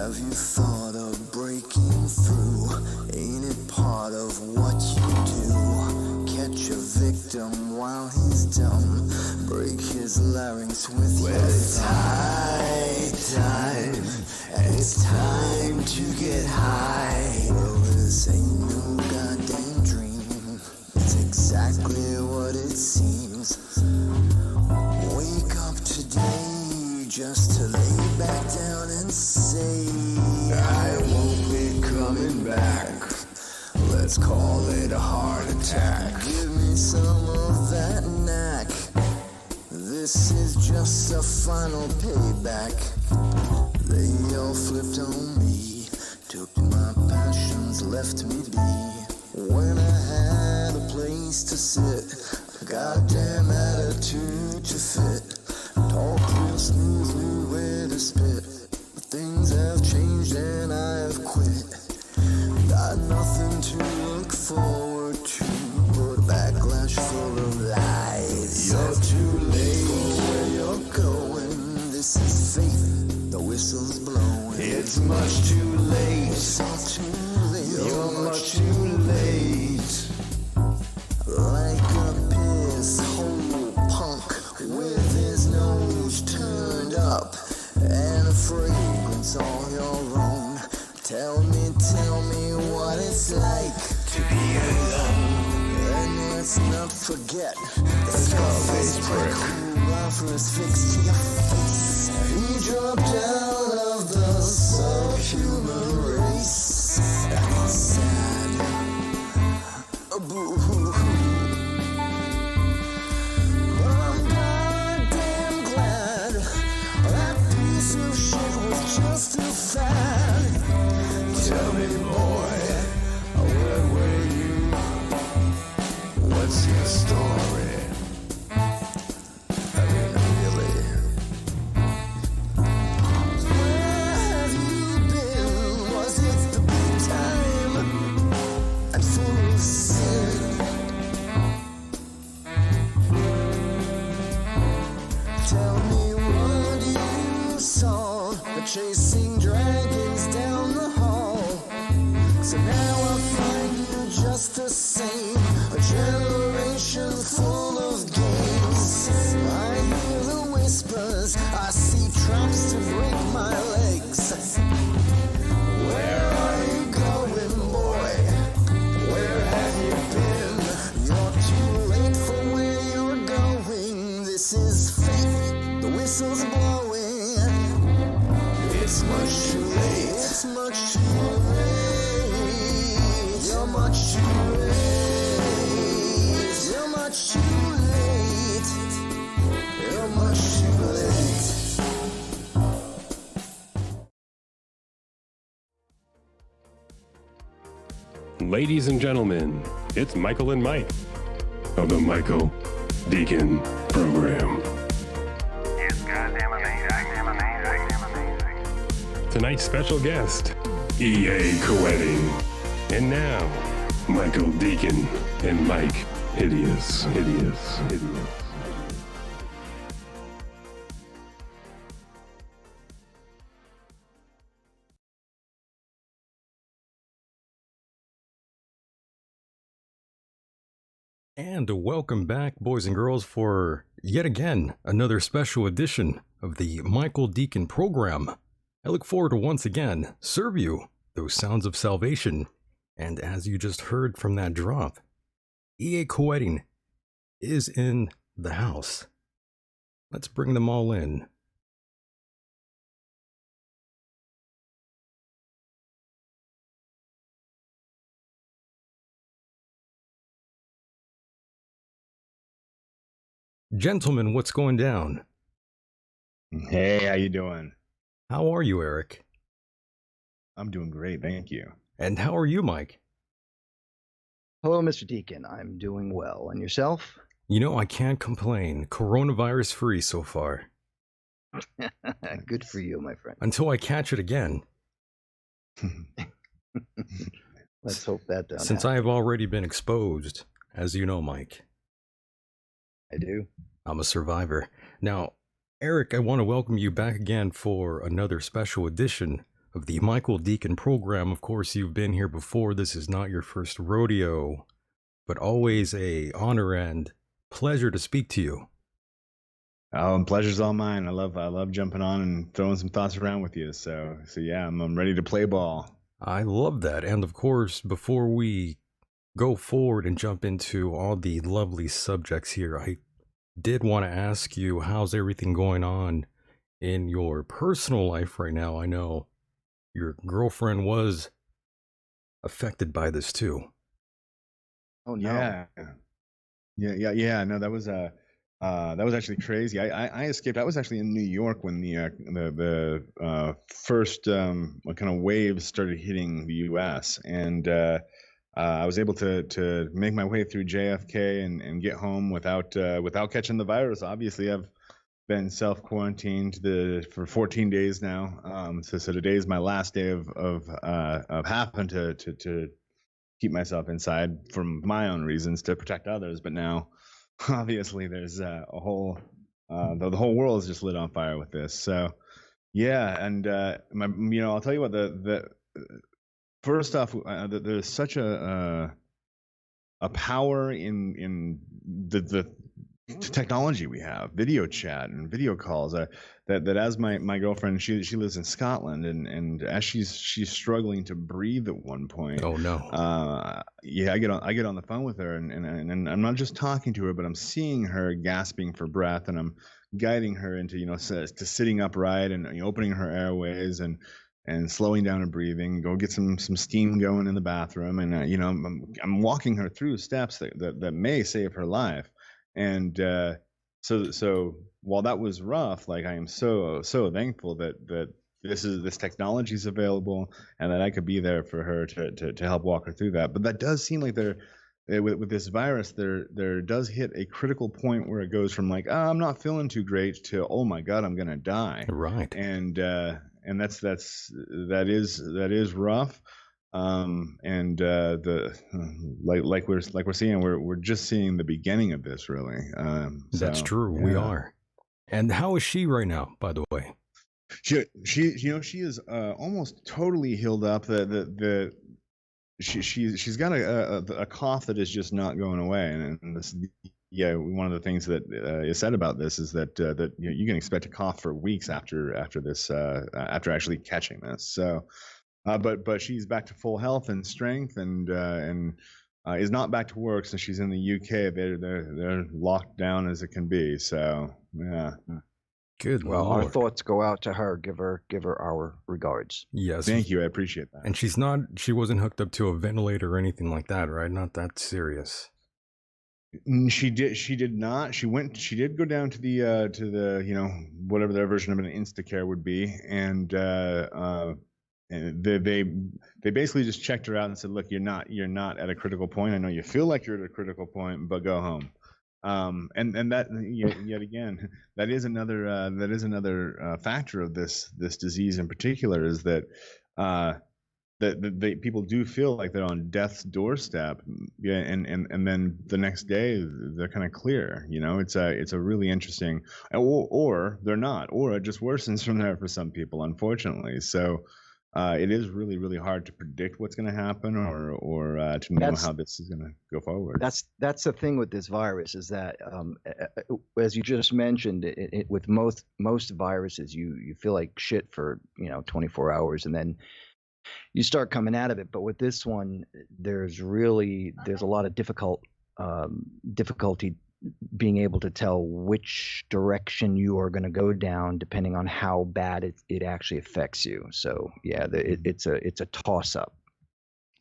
Have you thought of breaking through? Ain't it part of what you do? Catch a victim while he's dumb, break his larynx with your time, and it's time to get high. Well, this ain't no goddamn dream, it's exactly what it seems. Wake up today just to lay back down and say, I won't be coming back. Let's call it a heart attack. Give me some of that knack. This is just a final payback. They all flipped on me, took my passions, left me be. When I had a place to sit, a goddamn attitude to fit. Talk real smooth, knew where to spit. But things have changed and I have quit. Got nothing to look forward to but a backlash full of lies. You're too late for where you're going. This is fate, the whistle's blowing. It's much too late. It's all too late. You're much too late. Like a piss hole punk with his nose turned up and a fragrance all your own. Tell me what it's like to be alone. And let's not forget the skull-faced prick who offers fix to your face. He dropped out of the subhuman race. That's sad. Boo-hoo-hoo. But I'm goddamn glad that piece of shit was just a fad. Tell me, boy, where were you? What's your story? I mean, really. Where have you been? Was it the big time and full of sin? Tell me what you saw, the chasing dragons down the hall. So now I find you just the same, a generation full of games. I hear the whispers, I see traps to break my legs. Where are you going, boy? Where have you been? You're too late for where you're going. This is fate, the whistle's blowing. It's much too late. It's much too late. You're much too late. You're much too late. You're much too late. Ladies and gentlemen, it's Michael and Myke of the Michael Decon program. It's goddamn amazing. Tonight's special guest, E.A. Koetting. And now, Michael Decon and Myke Hideous. And welcome back, boys and girls, for yet again another special edition of the Michael Decon program. I look forward to once again serve you those sounds of salvation. And as you just heard from that drop, E.A. Koetting is in the house. Let's bring them all in. Gentlemen, what's going down? Hey, how you doing? How are you, Eric? I'm doing great, thank you. And how are you, Myke? Hello, Mr. Decon. I'm doing well. And yourself? You know, I can't complain. Coronavirus free so far. Good for you, my friend. Until I catch it again. Let's hope that doesn't Since happen. I have already been exposed, as you know, Myke. I do. I'm a survivor. Now, Eric, I want to welcome you back again for another special edition of the Michael Deacon program. Of course, you've been here before. This is not your first rodeo, but always a honor and pleasure to speak to you. Oh, pleasure's all mine. I love jumping on and throwing some thoughts around with you. So yeah, I'm ready to play ball. I love that. And of course, before we go forward and jump into all the lovely subjects here, I did want to ask you, how's everything going on in your personal life right now? I know your girlfriend was affected by this too. Oh no. Yeah. No, that was actually crazy. I escaped. I was actually in New York when the first kind of waves started hitting the U.S. and I was able to make my way through JFK and get home without catching the virus. Obviously, I've been self-quarantined for 14 days now. So today is my last day of having to keep myself inside for my own reasons to protect others. But now, obviously, there's the whole world is just lit on fire with this. So yeah, and I'll tell you what, the first off, there's such a power in the technology we have, video chat and video calls. That as my girlfriend, she lives in Scotland, and as she's struggling to breathe at one point. Oh no. Yeah, I get on the phone with her, and I'm not just talking to her, but I'm seeing her gasping for breath, and I'm guiding her into to sitting upright and opening her airways and slowing down her breathing. Go get some steam going in the bathroom, and I'm walking her through steps that may save her life. And so while that was rough, like, I am so thankful that this technology is available and that I could be there for her to help walk her through that. But that does seem like with this virus, there does hit a critical point where it goes from like, oh, I'm not feeling too great to, oh my God, I'm gonna die. Right. And that is rough. Like we're seeing, we're just seeing the beginning of this, really. That's true. Yeah. We are. And how is she right now, by the way? She is almost totally healed up. She's got a cough that is just not going away, and this, yeah, one of the things that is said about this is that you can expect a cough for weeks after this, after actually catching this. So. But she's back to full health and strength, and is not back to work since she's in the UK. They're locked down as it can be. So yeah. Good. Well, Lord. our thoughts go out to her. Give her our regards. Yes. Thank you. I appreciate that. And she wasn't hooked up to a ventilator or anything like that, right? Not that serious. She did not. She did go down to the whatever their version of an Instacare would be, and they basically just checked her out and said, look, you're not at a critical point. I know you feel like you're at a critical point, but go home. And that yet again, that is another factor of this disease in particular, is that that people do feel like they're on death's doorstep, yeah, and then the next day they're kind of clear. It's a really interesting, or they're not, or it just worsens from there for some people, unfortunately. So. It is really, really hard to predict what's going to happen, or to know how this is going to go forward. That's the thing with this virus, is that as you just mentioned, with most viruses, you feel like shit for 24 hours, and then you start coming out of it. But with this one, there's a lot of difficulty being able to tell which direction you are going to go down, depending on how bad it actually affects you. So yeah, it's a toss up,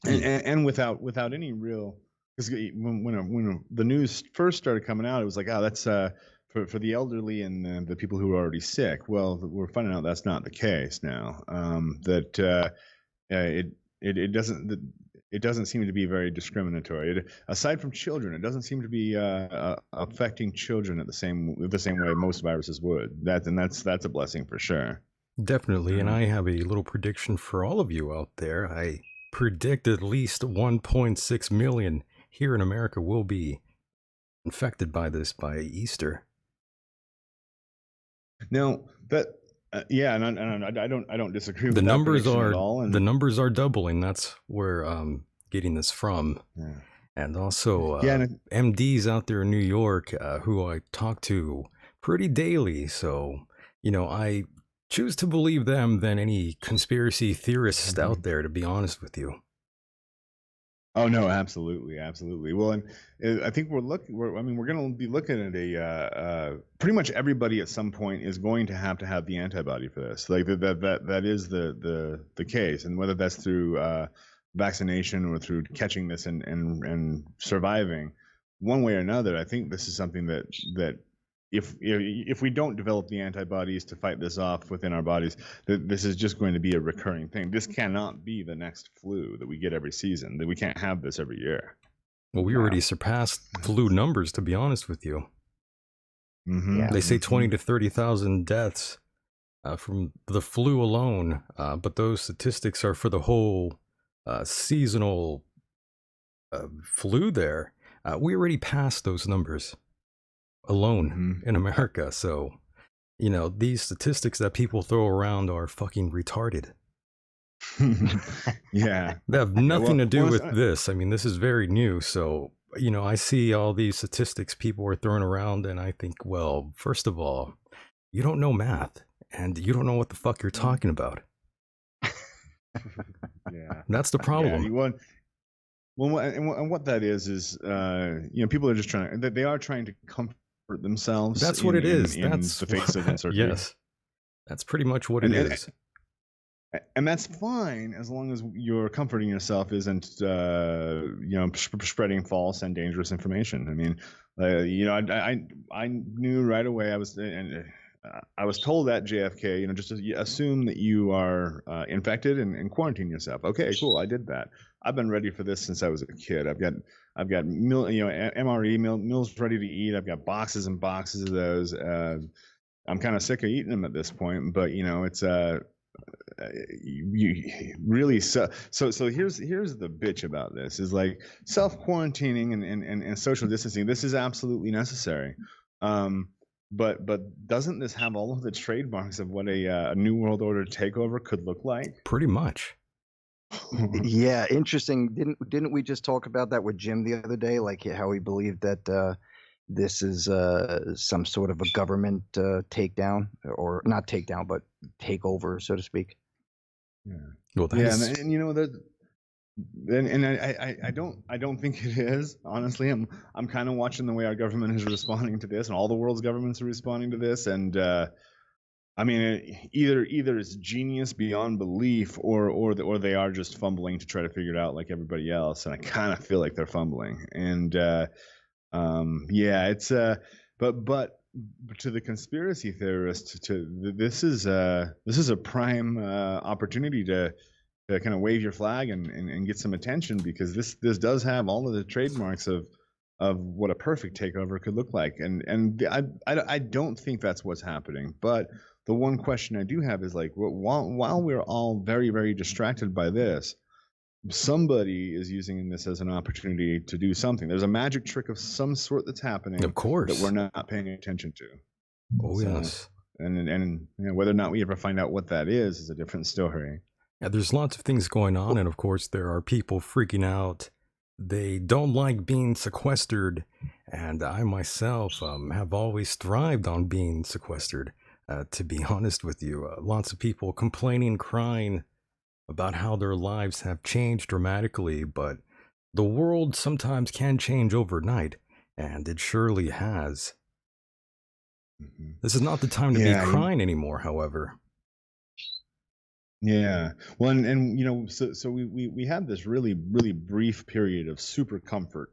and without any real, because when the news first started coming out, it was like, oh, that's for the elderly and the people who are already sick. Well, we're finding out that's not the case now. It doesn't seem to be very discriminatory. Aside from children, it doesn't seem to be affecting children the same way most viruses would. That's a blessing for sure. Definitely, and I have a little prediction for all of you out there. I predict at least 1.6 million here in America will be infected by this by Easter. Now, Yeah, and I don't disagree with The that numbers prediction are at all. And the numbers are doubling. That's where getting this from. yeah, And also yeah, and MDs out there in New York who I talk to pretty daily. So, I choose to believe them than any conspiracy theorists out there, to be honest with you. oh no, absolutely, absolutely. Well, and I think we're going to be looking at pretty much everybody at some point is going to have the antibody for this. Like that is the case, and whether that's through vaccination or through catching this and surviving, one way or another, I think this is something that if we don't develop the antibodies to fight this off within our bodies, this is just going to be a recurring thing. This cannot be the next flu that we get every season. That we can't have this every year. Well, we already surpassed flu numbers, to be honest with you. Mm-hmm. Yeah. They say 20 to 30,000 deaths from the flu alone, but those statistics are for the whole seasonal flu there. We already passed those numbers alone in America. So, these statistics that people throw around are fucking retarded. Yeah. They have nothing to do well, with this. I mean, this is very new. So, I see all these statistics people are throwing around, and I think, well, first of all, you don't know math, and you don't know what the fuck you're talking about. Yeah. That's the problem. Yeah, well, and what that is people are just they are trying to comfort themselves. That's what it is. In That's the face of uncertainty. Yes, that's pretty much what it is. And that's fine as long as you're comforting yourself isn't spreading false and dangerous information. I mean, I knew right away. I was told at JFK, just to assume that you are infected and quarantine yourself. Okay, cool. I did that. I've been ready for this since I was a kid. I've got MRE meals ready to eat. I've got boxes and boxes of those. I'm kind of sick of eating them at this point, but it's you really so here's the bitch about this is like self-quarantining and social distancing. This is absolutely necessary. But doesn't this have all of the trademarks of what a New World Order takeover could look like? Pretty much. Yeah, interesting. Didn't we just talk about that with Jim the other day? Like how he believed that this is some sort of a government takedown, or not takedown, but takeover, so to speak. Yeah. Well, and I don't think it is. Honestly, I'm kind of watching the way our government is responding to this, and all the world's governments are responding to this, and I mean, either it's genius beyond belief, or they are just fumbling to try to figure it out like everybody else, and I kind of feel like they're fumbling, and it's but to the conspiracy theorists, this is a prime opportunity to kind of wave your flag and get some attention, because this does have all of the trademarks of what a perfect takeover could look like, and I don't think that's what's happening. But the one question I do have is, like, while we're all very, very distracted by this, somebody is using this as an opportunity to do something. There's a magic trick of some sort that's happening, of course, that we're not paying attention to. Oh, yes. And whether or not we ever find out what that is a different story. Yeah, there's lots of things going on, and of course there are people freaking out. They don't like being sequestered, and I myself have always thrived on being sequestered, to be honest with you. Lots of people complaining, crying about how their lives have changed dramatically, but the world sometimes can change overnight, and it surely has. Mm-hmm. This is not the time to be crying anymore, however. Yeah. Well, and so we had this really, really brief period of super comfort,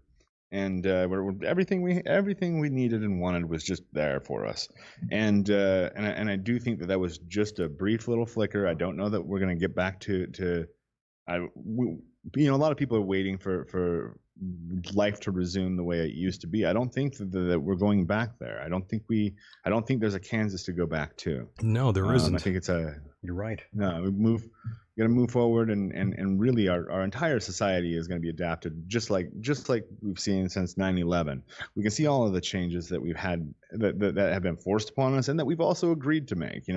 and where everything we needed and wanted was just there for us, and I do think that was just a brief little flicker. I don't know that we're going to get back to a lot of people are waiting for life to resume the way it used to be. I don't think that we're going back there. I don't think there's a Kansas to go back to. No, there isn't. I think You're right. No, we got to move forward, and really our entire society is going to be adapted, just like we've seen since 9/11. We can see all of the changes that we've had that have been forced upon us, and that we've also agreed to make.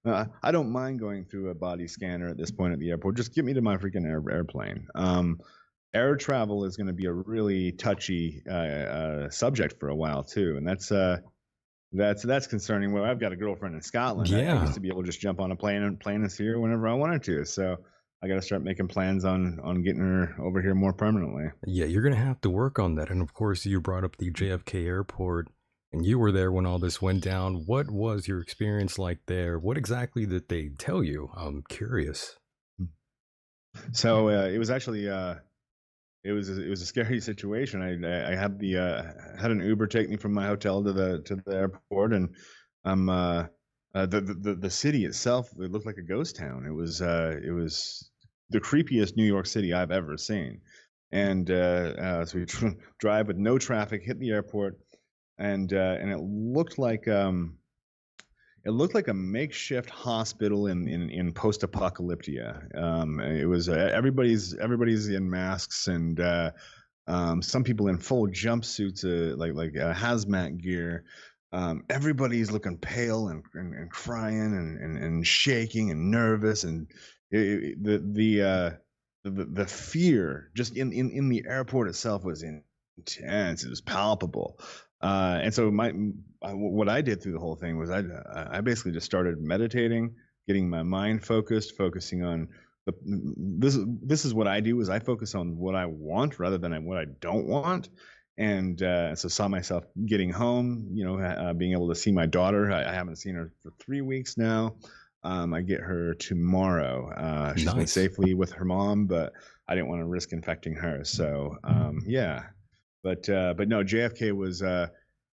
I don't mind going through a body scanner at this point at the airport. Just get me to my freaking airplane. Air travel is going to be a really touchy subject for a while too, and that's concerning. Well, I've got a girlfriend in Scotland. I Yeah. used to be able to just jump on a plane and see her whenever I wanted to. So I got to start making plans on getting her over here more permanently. Yeah, you're going to have to work on that. And of course, you brought up the JFK airport and you were there when all this went down. What was your experience like there? What exactly did they tell you? I'm curious. So it was actually it was a scary situation. I had had an Uber take me from my hotel to the airport, and the city itself, it looked like a ghost town. It was the creepiest New York City I've ever seen. And so we drive with no traffic, hit the airport, and it looked like a makeshift hospital in post-apocalyptia. It was everybody's in masks, and some people in full jumpsuits, like hazmat gear. Everybody's looking pale and crying and shaking and nervous, and the fear just in the airport itself was intense. It was palpable. And so what I did through the whole thing was I basically just started meditating, getting my mind focusing on this is what I do, is I focus on what I want rather than what I don't want. And so saw myself getting home, being able to see my daughter. I haven't seen her for 3 weeks now. I get her tomorrow. She's been Nice. safely with her mom, but I didn't want to risk infecting her. So yeah. But no, JFK was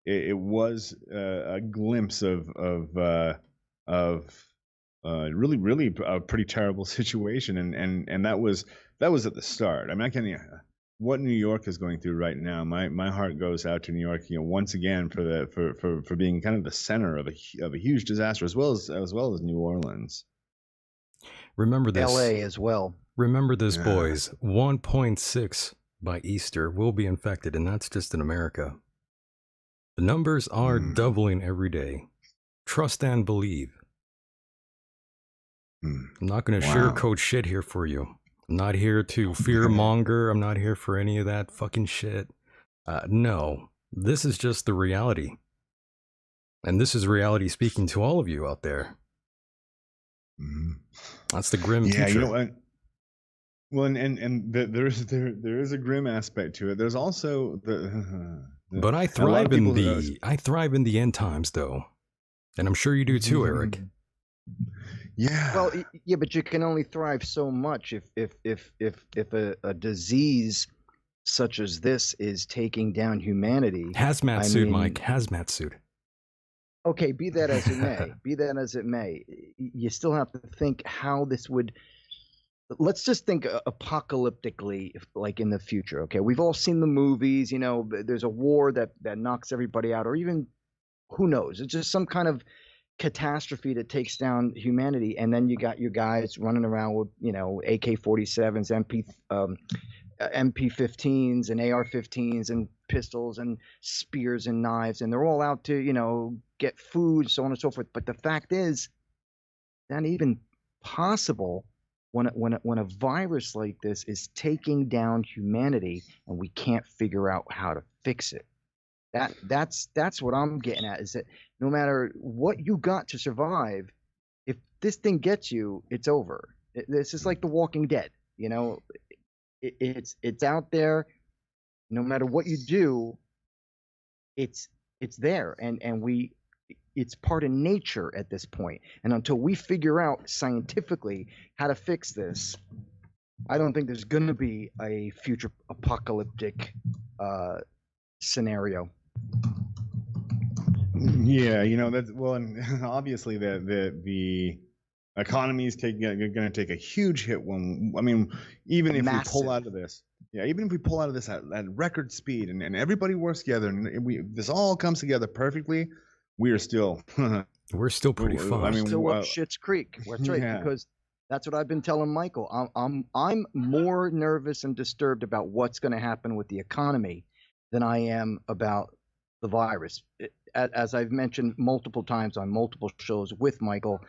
it was a glimpse of really a pretty terrible situation, and that was at the start. I mean, I can't what New York is going through right now. My heart goes out to New York, once again for being kind of the center of a huge disaster, as well as New Orleans. Remember this. LA as well. Remember this, Yeah. boys. 1.6 by Easter will be infected, and that's just in America. The numbers are doubling every day. Trust and believe. I'm not going to sugarcoat shit here for you. I'm not here to fear monger. I'm not here for any of that fucking shit. No, this is just the reality. And this is reality speaking to all of you out there. That's the grim Yeah, future. you know what? Well, and there is a grim aspect to it. There's also But I a lot thrive of in people- I thrive in the end times, though, and I'm sure you do too, Eric. Yeah. Well, yeah, but you can only thrive so much if a disease such as this is taking down humanity. Hazmat I suit, mean- Mike. Hazmat suit. Okay, be that as it may, you still have to think how this would. Let's just think apocalyptically, like in the future. Okay, we've all seen the movies. There's a war that knocks everybody out, or even who knows? It's just some kind of catastrophe that takes down humanity, and then you got your guys running around with AK-47s, MP-15s, and AR-15s, and pistols, and spears, and knives, and they're all out to get food, so on and so forth. But the fact is, not even possible when a virus like this is taking down humanity, and we can't figure out how to fix it. That's what I'm getting at, is that no matter what you got to survive, if this thing gets you, it's over. This is like The Walking Dead. It's out there. No matter what you do, it's there, and it's part of nature at this point. And until we figure out scientifically how to fix this, I don't think there's going to be a future apocalyptic scenario. Yeah, that's and obviously the economy is going to take a huge hit even if we pull out of this. Yeah, even if we pull out of this at record speed and everybody works together and this all comes together perfectly, we are still We're still pretty I fun. mean, Still up Schitt's Creek. That's right, Yeah. because that's what I've been telling Michael. I'm more nervous and disturbed about what's going to happen with the economy than I am about the virus. As I've mentioned multiple times on multiple shows with Michael,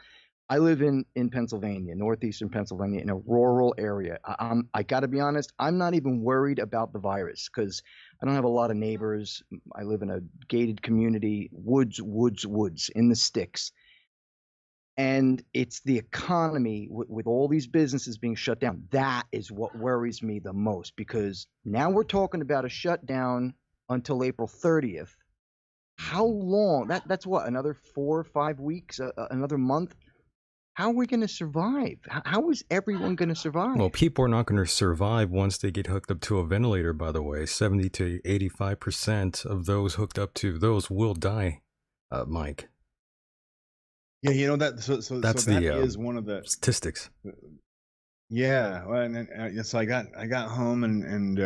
I live in Pennsylvania, northeastern Pennsylvania, in a rural area. I got to be honest, I'm not even worried about the virus because I don't have a lot of neighbors. I live in a gated community, woods in the sticks. And it's the economy with all these businesses being shut down. That is what worries me the most, because now we're talking about a shutdown until April 30th. How long? That's what, another 4 or 5 weeks, another month? How are we going to survive? How is everyone going to survive? Well, people are not going to survive once they get hooked up to a ventilator, by the way. 70 to 85% of those hooked up to those will die, Myke. Yeah, you know that. That's that the is one of the statistics. Yeah, well, and so I got home and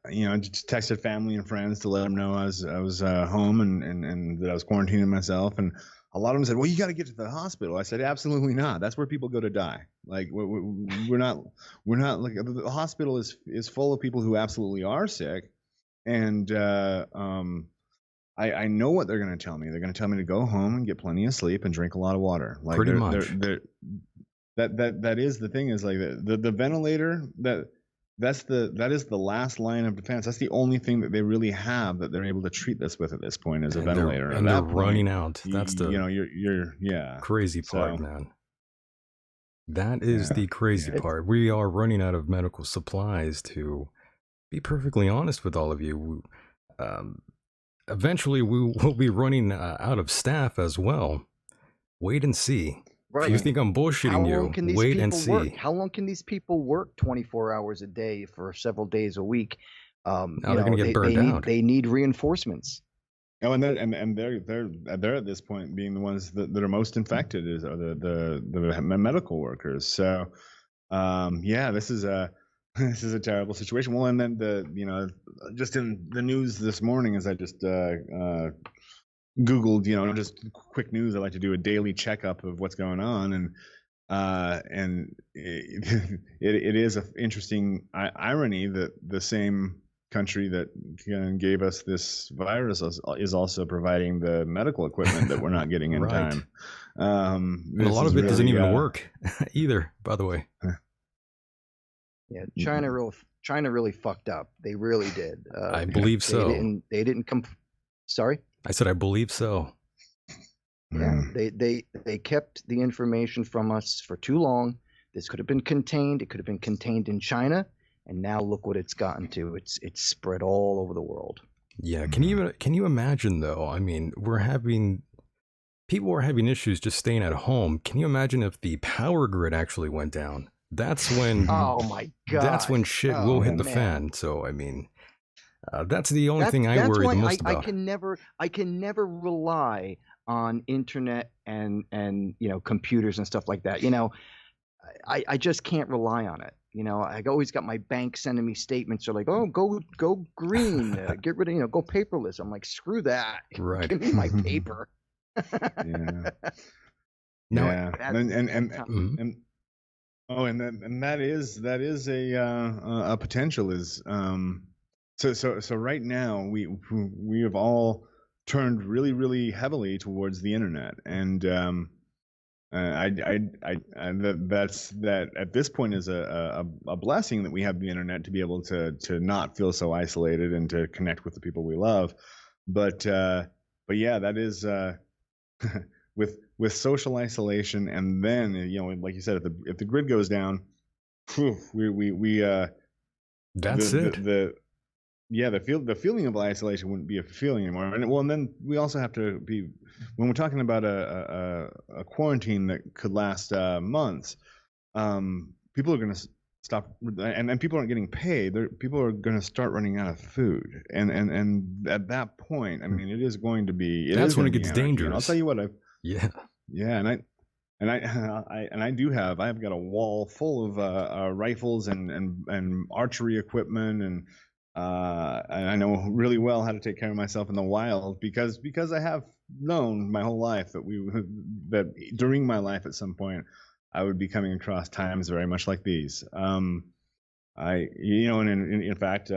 you know, just texted family and friends to let them know I was home and that I was quarantining myself, and a lot of them said, "Well, you got to get to the hospital." I said, "Absolutely not. That's where people go to die. Like we're not like the hospital is full of people who absolutely are sick, and I know what they're going to tell me. They're going to tell me to go home and get plenty of sleep and drink a lot of water. Like Pretty much. That is the thing, is like the ventilator, that is the last line of defense. That's the only thing that they really have that they're able to treat this with at this point, is a ventilator. And they're running out. That's the you're crazy part, man. That is the crazy Yeah. part. We are running out of medical supplies, to be perfectly honest with all of you. Eventually, we will be running out of staff as well. Wait and see. Right. If you think I'm bullshitting you, wait and see. Work? How long can these people work 24 hours a day for several days a week? Now they're going to get burned out. They need reinforcements. Oh, and they're at this point being the ones that are most infected are the medical workers. So, yeah, this is a terrible situation. Well, and then just in the news this morning, as I just Googled, just quick news. I like to do a daily checkup of what's going on, and it is an interesting irony that the same country that gave us this virus is also providing the medical equipment that we're not getting in Right. time. And a lot of it doesn't even work either, by the way. Yeah, China really fucked up. They really did. I believe so. They didn't come. Sorry. I said I believe so. Yeah, they kept the information from us for too long. This could have been contained. It could have been contained in China, and now look what it's gotten to. It's spread all over the world. Yeah, can you imagine though? I mean, people are having issues just staying at home. Can you imagine if the power grid actually went down? That's when oh my god. That's when shit will hit the fan. So I mean, that's the only thing I worry the most about. I can never rely on internet and computers and stuff like that. I just can't rely on it. I always got my bank sending me statements. They're like, "Oh, go green, get rid of go paperless." I'm like, "Screw that! Right, give me my paper." Yeah. No, yeah. And that is a potential, is so right now we have all turned really, really heavily towards the internet, and that's at this point is a blessing that we have the internet to be able to not feel so isolated and to connect with the people we love, but yeah, that is with social isolation, and then like you said, if the grid goes down, we that's it. The feeling of isolation wouldn't be a feeling anymore. And then we also have to be, when we're talking about a quarantine that could last months, people are going to stop, and people aren't getting paid. People are going to start running out of food, and at that point, I mean, it is going to be. That's when it gets dangerous. And I'll tell you what, yeah, and I've got a wall full of rifles and archery equipment, and I know really well how to take care of myself in the wild because I have known my whole life that during my life at some point I would be coming across times very much like these. And in fact,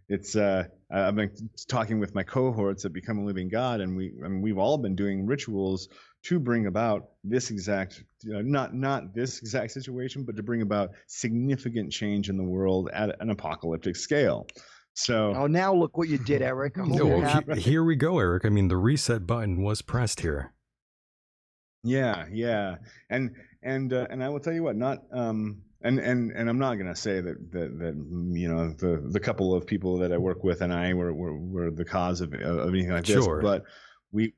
it's I've been talking with my cohorts at Become a Living God, and we've all been doing rituals to bring about this exact, not this exact situation, but to bring about significant change in the world at an apocalyptic scale. So, Oh, now look what you did, Eric. I hope No, you're well, happy. here we go, Eric. I mean, the reset button was pressed here. yeah, and I will tell you what, not and I'm not gonna say that the couple of people that I work with and I were the cause of anything like this, Sure. but we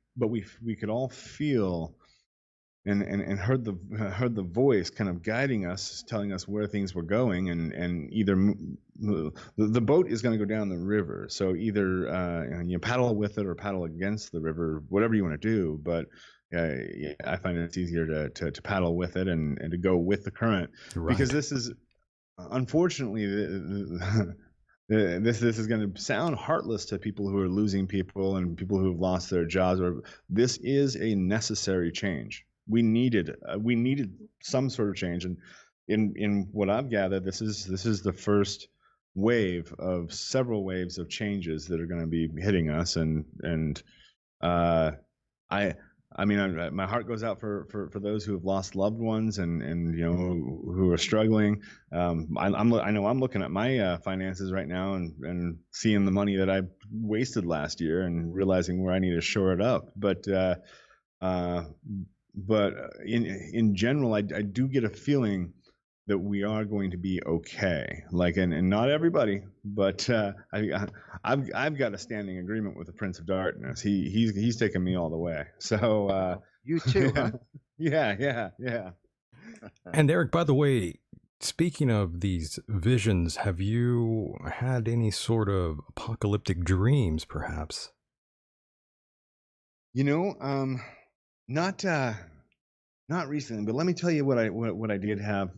could all feel and heard the voice kind of guiding us, telling us where things were going, and either the boat is going to go down the river, so either you paddle with it or paddle against the river, whatever you want to do. But I find it's easier to paddle with it and to go with the current, because this is unfortunately this is going to sound heartless to people who are losing people and people who have lost their jobs. Or this is a necessary change. We needed some sort of change, and in what I've gathered, this is the first wave of several waves of changes that are going to be hitting us, and I mean, my heart goes out for those who have lost loved ones and who are struggling. I know I'm looking at my finances right now and seeing the money that I wasted last year and realizing where I need to shore it up. But in general, I do get a feeling that we are going to be okay. Like, and not everybody, but I've got a standing agreement with the Prince of Darkness. He's taken me all the way. So You too, huh? yeah. And Eric, by the way, speaking of these visions, have you had any sort of apocalyptic dreams, perhaps? Not recently, but let me tell you what I did have.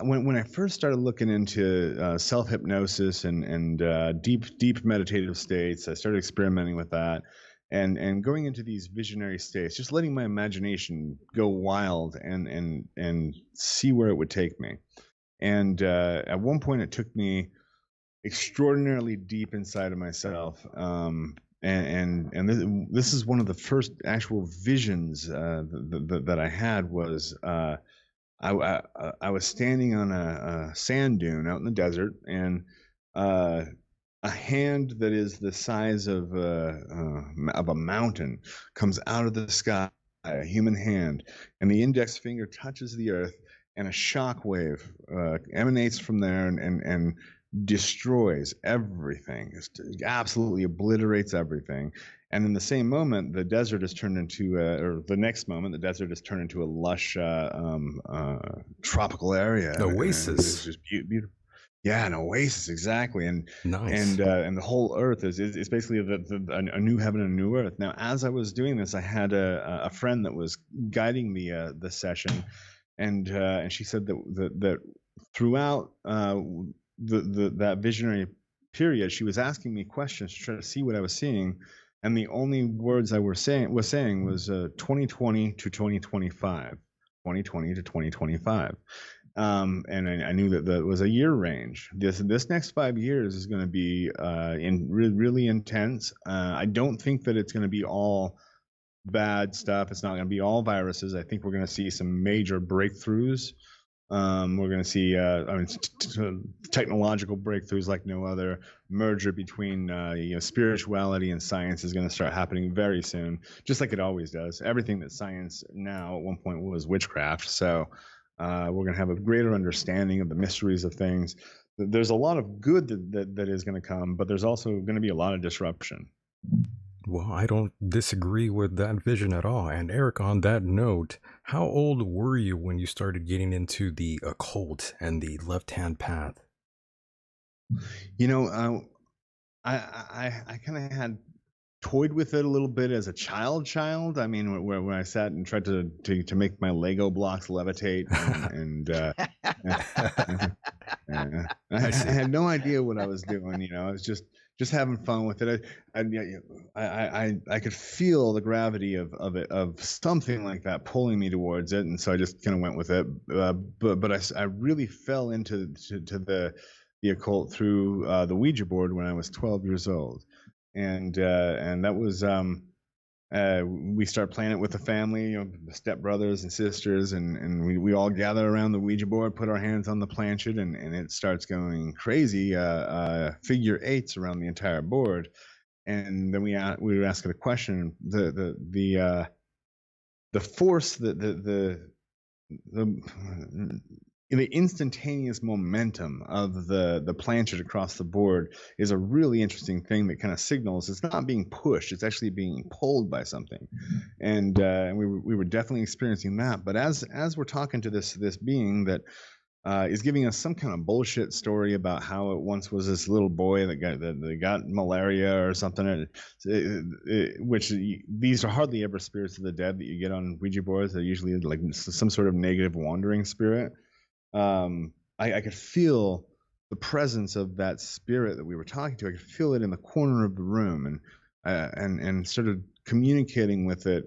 When I first started looking into self hypnosis and deep meditative states, I started experimenting with that, and going into these visionary states, just letting my imagination go wild and see where it would take me. And at one point, it took me extraordinarily deep inside of myself. And this is one of the first actual visions that I had. Was I was standing on a sand dune out in the desert, and a hand that is the size of a mountain comes out of the sky, a human hand, and the index finger touches the earth, and a shock wave emanates from there and destroys everything, absolutely obliterates everything. And in the same moment, the desert is turned into or the next moment, the desert is turned into a lush tropical area. Oasis. And it's just beautiful. Yeah, an oasis, exactly. And Nice. and the whole earth is basically a new heaven and a new earth. Now, as I was doing this, I had a friend that was guiding the session, and she said that throughout that visionary period, she was asking me questions to try to see what I was seeing, and the only words I was saying was 2020 to 2025, 2020 to 2025. And I knew that was a year range. This next 5 years is going to be really intense. I don't think that it's going to be all bad stuff. It's not going to be all viruses. I think we're going to see some major breakthroughs. We're going to see technological breakthroughs like no other. Merger between spirituality and science is going to start happening very soon, just like it always does. Everything that science now at one point was witchcraft. So we're going to have a greater understanding of the mysteries of things. There's a lot of good that is going to come, but there's also going to be a lot of disruption. Well, I don't disagree with that vision at all. And Eric, on that note, how old were you when you started getting into the occult and the left-hand path? I kind of had toyed with it a little bit as a child. I mean, when I sat and tried to make my Lego blocks levitate, and I had no idea what I was doing. I was just having fun with it. I could feel the gravity of something like that pulling me towards it, and so I just kind of went with it. But I really fell into the the occult through the Ouija board when I was 12 years old, and that was we start playing it with the family, the stepbrothers and sisters, and we all gather around the Ouija board, put our hands on the planchet, and it starts going crazy, figure eights around the entire board, and then we were asking the question, the force, the instantaneous momentum of the planchet across the board is a really interesting thing that kind of signals it's not being pushed, it's actually being pulled by something, and we were definitely experiencing that. But as we're talking to this being that is giving us some kind of bullshit story about how it once was this little boy that got malaria or something, which these are hardly ever spirits of the dead that you get on Ouija boards. They're usually like some sort of negative wandering spirit. I could feel the presence of that spirit that we were talking to. I could feel it in the corner of the room, and started communicating with it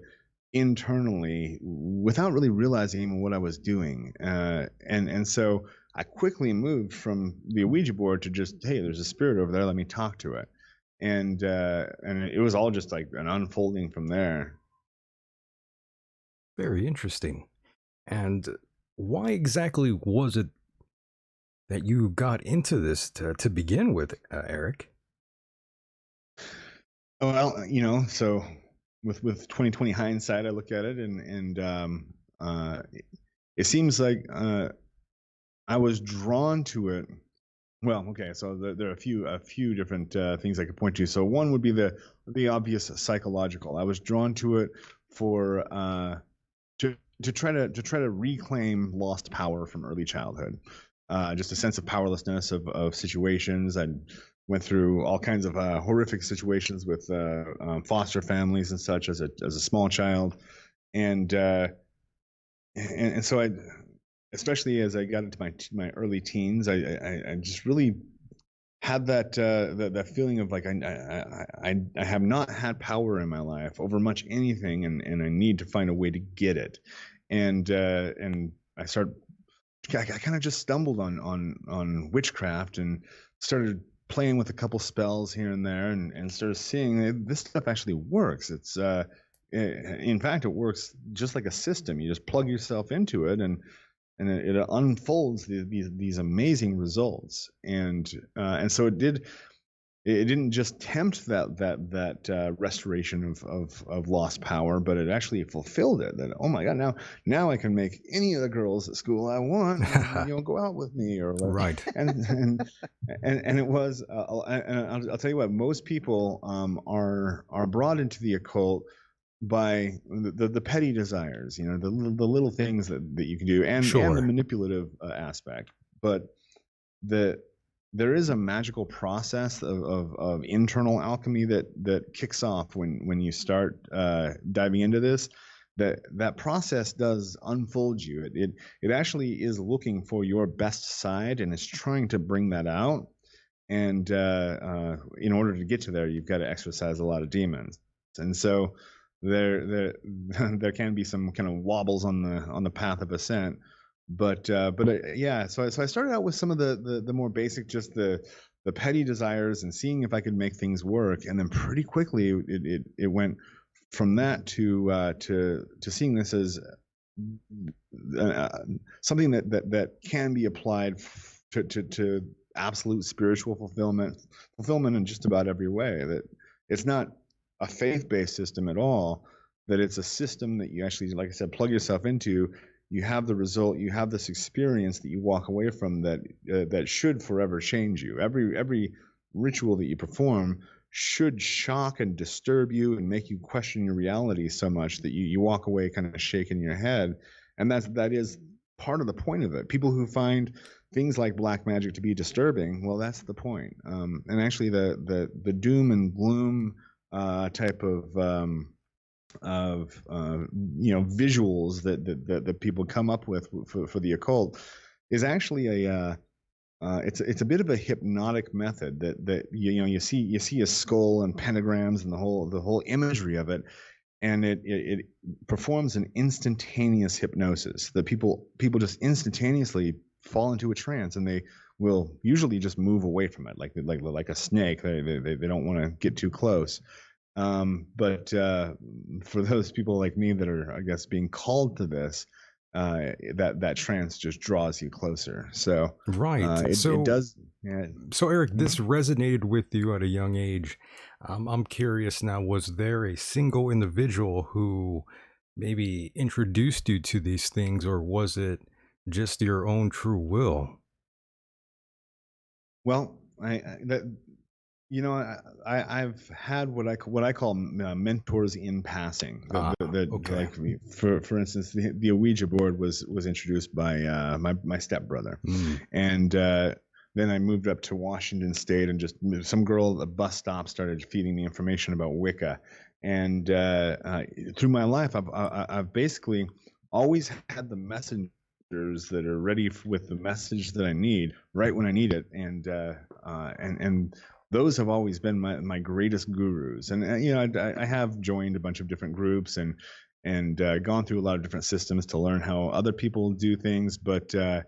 internally without really realizing even what I was doing. And so I quickly moved from the Ouija board to just, hey, there's a spirit over there, let me talk to it. And it was all just like an unfolding from there. Very interesting. And why exactly was it that you got into this to begin with, Eric? Well, so with 2020 hindsight, I look at it, and it seems like I was drawn to it. Well, okay, so there are a few different things I could point to. So one would be the obvious psychological. I was drawn to it for to try to reclaim lost power from early childhood. Just a sense of powerlessness of situations. I went through all kinds of horrific situations with foster families and such as a small child, and so I, especially as I got into my early teens, I just really had that feeling of like I have not had power in my life over much anything, and I need to find a way to get it, and I kind of just stumbled on witchcraft and started playing with a couple spells here and there, and started seeing this stuff actually works. It's in fact, it works just like a system. You just plug yourself into it, and it unfolds these amazing results. And so it did. It didn't just tempt that restoration of lost power, but it actually fulfilled it. That, oh my God, now I can make any of the girls at school I want, go out with me, or whatever. Right. And it was, and I'll tell you what, most people are brought into the occult by the petty desires, the little things that you can do, and Sure. and the manipulative aspect, but there is a magical process of internal alchemy that kicks off when you start diving into this. That process does unfold you. It actually is looking for your best side, and it's trying to bring that out. And in order to get to there, you've got to exorcise a lot of demons. And so there can be some kind of wobbles on the path of ascent. But yeah, so I started out with some of the more basic, just the petty desires, and seeing if I could make things work, and then pretty quickly it went from that to seeing this as something that can be applied to absolute spiritual fulfillment in just about every way. That it's not a faith-based system at all, that it's a system that you actually, like I said, plug yourself into. You have the result, you have this experience that you walk away from that should forever change you. Every ritual that you perform should shock and disturb you and make you question your reality so much that you walk away kind of shaking your head. And that is part of the point of it. People who find things like black magic to be disturbing, well, that's the point. And actually the doom and gloom type of visuals that people come up with for the occult is actually it's a bit of a hypnotic method that you see a skull and pentagrams and the whole imagery of it, and it performs an instantaneous hypnosis that people just instantaneously fall into a trance, and will usually just move away from it, like a snake. They don't want to get too close. But for those people like me that are, I guess, being called to this, that trance just draws you closer. So Right. it does. Yeah. So Eric, this resonated with you at a young age. I'm curious now, was there a single individual who maybe introduced you to these things, or was it just your own true will? Well, I've had what I call mentors in passing. Okay. Like for instance, the Ouija board was introduced by my stepbrother, and then I moved up to Washington State, and just some girl at a bus stop started feeding me information about Wicca, and through my life, I've basically always had the messengers that are ready with the message that I need right when I need it, and those have always been my greatest gurus. And I have joined a bunch of different groups and gone through a lot of different systems to learn how other people do things, but I've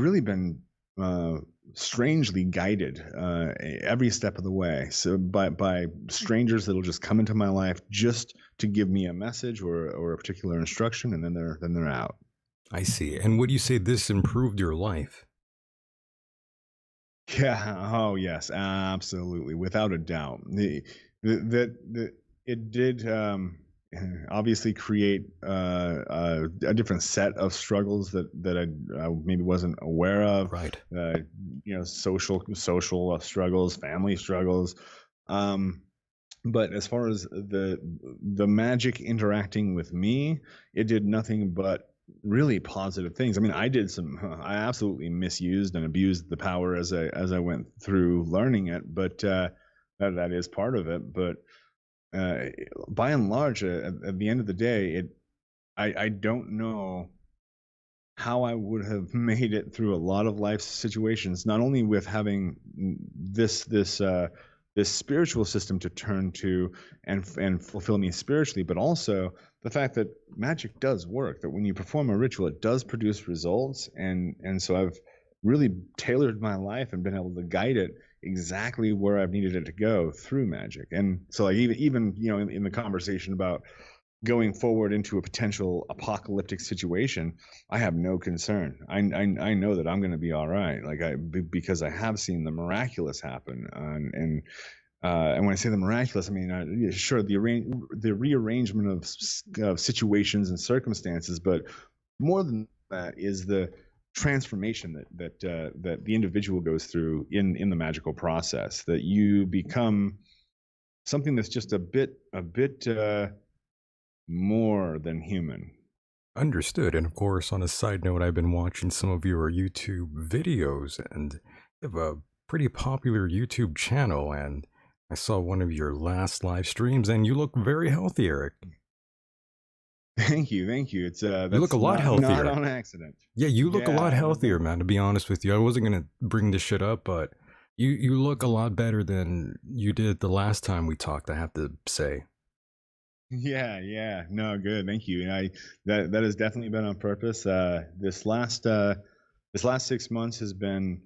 really been strangely guided every step of the way. So by strangers that'll just come into my life just to give me a message or a particular instruction, and then they're out. I see. And would you say this improved your life? Yeah. Oh, yes. Absolutely. Without a doubt. It did obviously create a different set of struggles that I maybe wasn't aware of. Right. Social struggles, family struggles. But as far as the magic interacting with me, it did nothing but really positive things. I mean, I absolutely misused and abused the power as I went through learning it, but that is part of it. But by and large, at the end of the day, I don't know how I would have made it through a lot of life situations, not only with having this spiritual system to turn to and fulfill me spiritually, but also the fact that magic does work, that when you perform a ritual, it does produce results. And so I've really tailored my life and been able to guide it exactly where I've needed it to go through magic. And so like even in the conversation about going forward into a potential apocalyptic situation, I have no concern. I know that I'm going to be all right. Because I have seen the miraculous happen, and when I say the miraculous, I mean sure the rearrangement of situations and circumstances, but more than that is the transformation that the individual goes through in the magical process. That you become something that's just a bit more than human. Understood. And of course, on a side note, I've been watching some of your YouTube videos, and you have a pretty popular YouTube channel, and I saw one of your last live streams, and you look very healthy, Eric. Thank you. It's you look a lot healthier. Not on accident. Yeah, you look a lot healthier, man, to be honest with you. I wasn't going to bring this shit up, but you look a lot better than you did the last time we talked, I have to say. Yeah. No, good. Thank you. That has definitely been on purpose. This last 6 months has been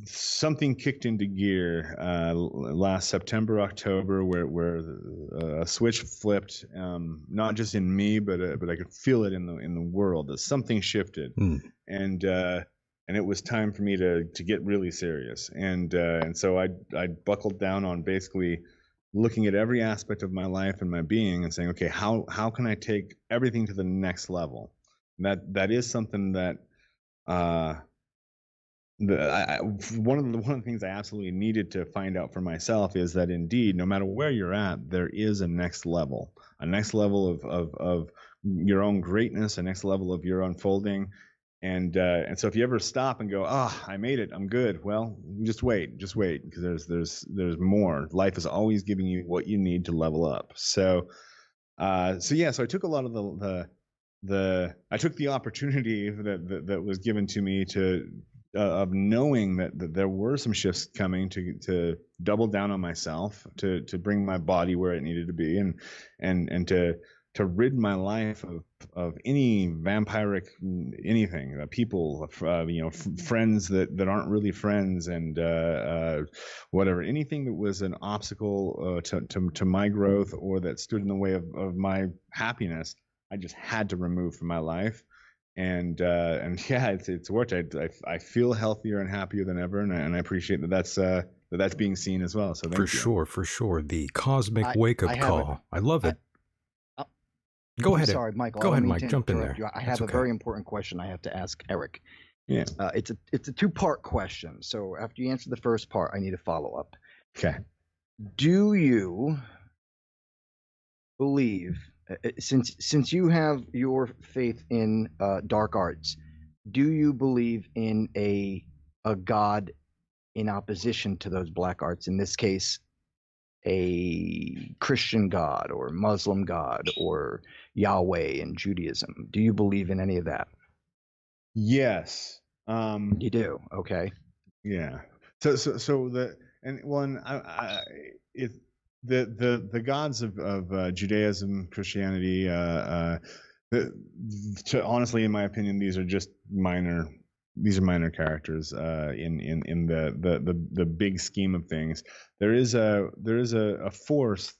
something kicked into gear last September, October, where a switch flipped, not just in me, but I could feel it in the world. That something shifted, and it was time for me to get really serious. And so I buckled down on basically looking at every aspect of my life and my being and saying, okay, how can I take everything to the next level? And that is something that one of the things I absolutely needed to find out for myself is that indeed, no matter where you're at, there is a next level of your own greatness, a next level of your unfolding. And so if you ever stop and go, I made it, I'm good. Well, just wait, because there's more. Life is always giving you what you need to level up. So I took a lot of I took the opportunity that was given to me of knowing that there were some shifts coming to double down on myself, to bring my body where it needed to be, and to rid my life of any vampiric anything, people, friends that aren't really friends, and whatever, anything that was an obstacle to my growth or that stood in the way of my happiness. I just had to remove from my life. And yeah, it's worked. I feel healthier and happier than ever, and I appreciate that's being seen as well. So thank you. For sure. The cosmic wake-up call. I love it. Go ahead. Sorry, Michael. Go I ahead, don't mean Mike. to Jump in interrupt there. you. I have a very important question I have to ask Eric. Yeah. It's a two-part question. So after you answer the first part, I need a follow-up. Okay. Do you believe, since you have your faith in dark arts, do you believe in a god in opposition to those black arts? In this case, a Christian god or Muslim god or Yahweh in Judaism. Do you believe in any of that? Yes. You do. Okay. Yeah. So the gods of Judaism, Christianity, honestly, in my opinion, these are just minor. These are minor characters in the big scheme of things. There is a force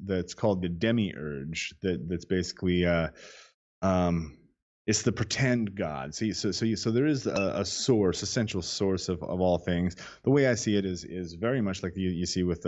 that's called the Demiurge that's basically it's the pretend god. So there is a source, essential source of all things. The way I see it is very much like you see with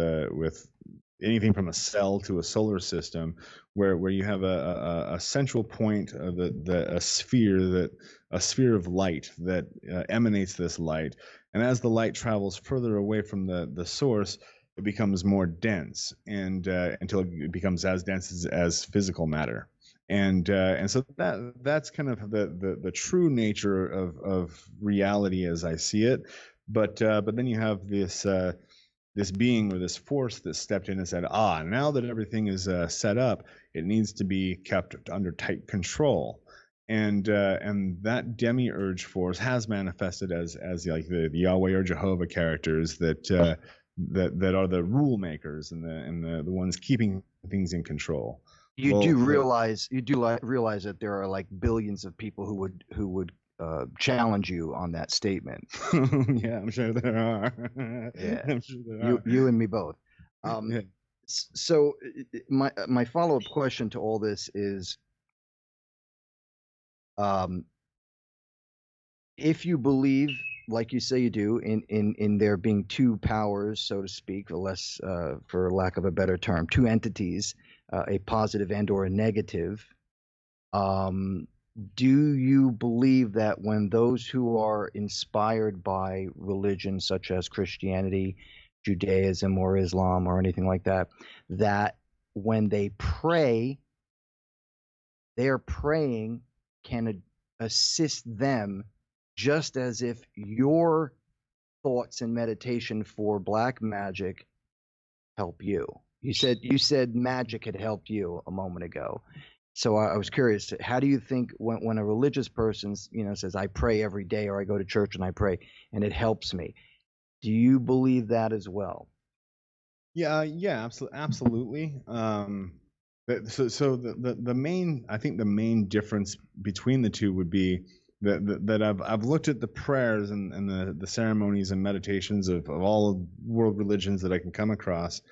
anything from a cell to a solar system, where you have a central point of a sphere of light that emanates this light, and as the light travels further away from the source, it becomes more dense, and until it becomes as dense as physical matter. And so that's kind of the true nature of reality as I see it. But then you have this being or this force that stepped in and said, now that everything is set up, it needs to be kept under tight control. And that Demiurge force has manifested as like the Yahweh or Jehovah characters that are the rule makers and the ones keeping things in control. You do realize that there are like billions of people who would challenge you on that statement. Yeah, I'm sure there are. Yeah, I'm sure there are. You and me both. Yeah. So my follow-up question to all this is, if you believe, like you say you do, in there being two powers, so to speak, for lack of a better term, two entities, a positive and or a negative, do you believe that when those who are inspired by religion such as Christianity, Judaism, or Islam, or anything like that, that when they pray, their praying can assist them just as if your thoughts and meditation for black magic help you? You said magic had helped you a moment ago. So I was curious, how do you think when a religious person, says, I pray every day, or I go to church and I pray and it helps me, do you believe that as well? Yeah, absolutely. So the main difference between the two would be that I've looked at the prayers and the ceremonies and meditations of all world religions that I can come across,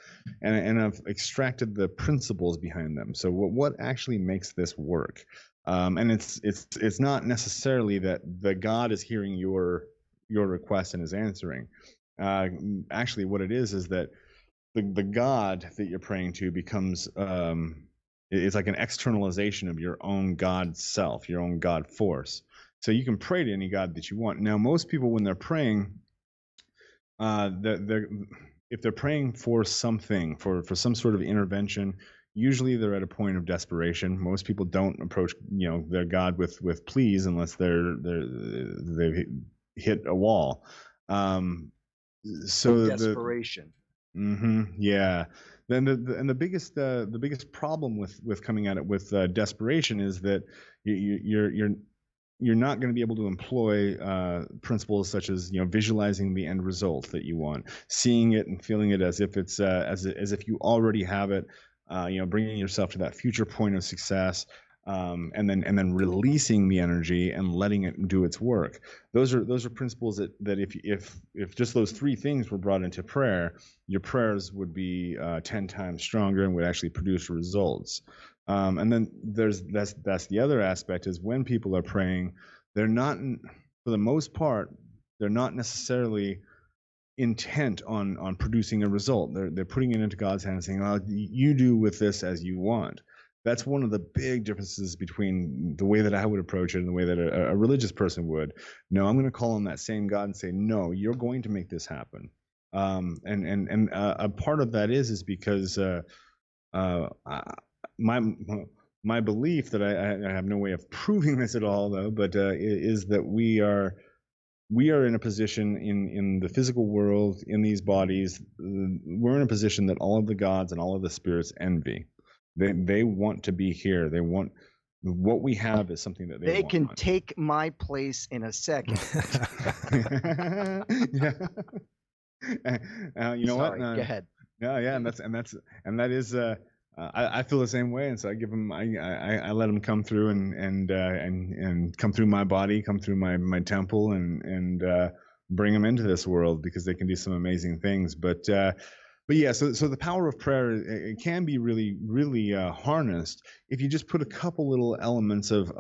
and I've extracted the principles behind them. So what actually makes this work? And it's not necessarily that the God is hearing your request and is answering. Actually, what it is that the God that you're praying to becomes it's like an externalization of your own God self, your own God force. So you can pray to any God that you want. Now, most people, when they're praying, if they're praying for something, for some sort of intervention, usually they're at a point of desperation. Most people don't approach their God with pleas unless they've hit a wall. So desperation. Yeah. Then the biggest problem with coming at it with desperation is that you're not going to be able to employ principles such as visualizing the end result that you want, seeing it and feeling it as if it's as if you already have it, bringing yourself to that future point of success, and then releasing the energy and letting it do its work. Those are principles that if just those three things were brought into prayer, your prayers would be 10 times stronger and would actually produce results. And then that's the other aspect, is when people are praying, they're not, for the most part, they're not necessarily intent on producing a result. They're putting it into God's hand and saying, "Oh, you do with this as you want." That's one of the big differences between the way that I would approach it and the way that a religious person would. No, I'm going to call on that same God and say, "No, you're going to make this happen." And a part of that is because my belief, that I have no way of proving this at all, though, but is that we are in a position in the physical world, in these bodies, we're in a position that all of the gods and all of the spirits envy. They want to be here. They want what we have is something that they want. can take my place in a second. Yeah. You know Sorry, what? go ahead. Yeah, and that is. I feel the same way, and so I give them. I let them come through and come through my body, come through my temple, and bring them into this world, because they can do some amazing things. But yeah, so the power of prayer, it can be really, really harnessed if you just put a couple little elements of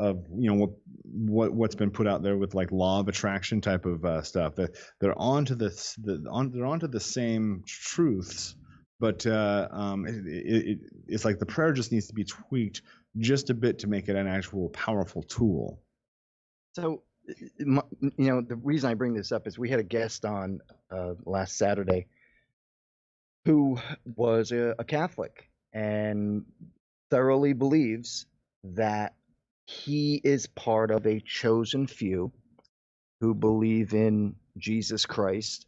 what's been put out there with like law of attraction type of stuff. That they're onto the same truths, but it's like the prayer just needs to be tweaked just a bit to make it an actual powerful tool. So, the reason I bring this up is we had a guest on last Saturday who was a Catholic and thoroughly believes that he is part of a chosen few who believe in Jesus Christ,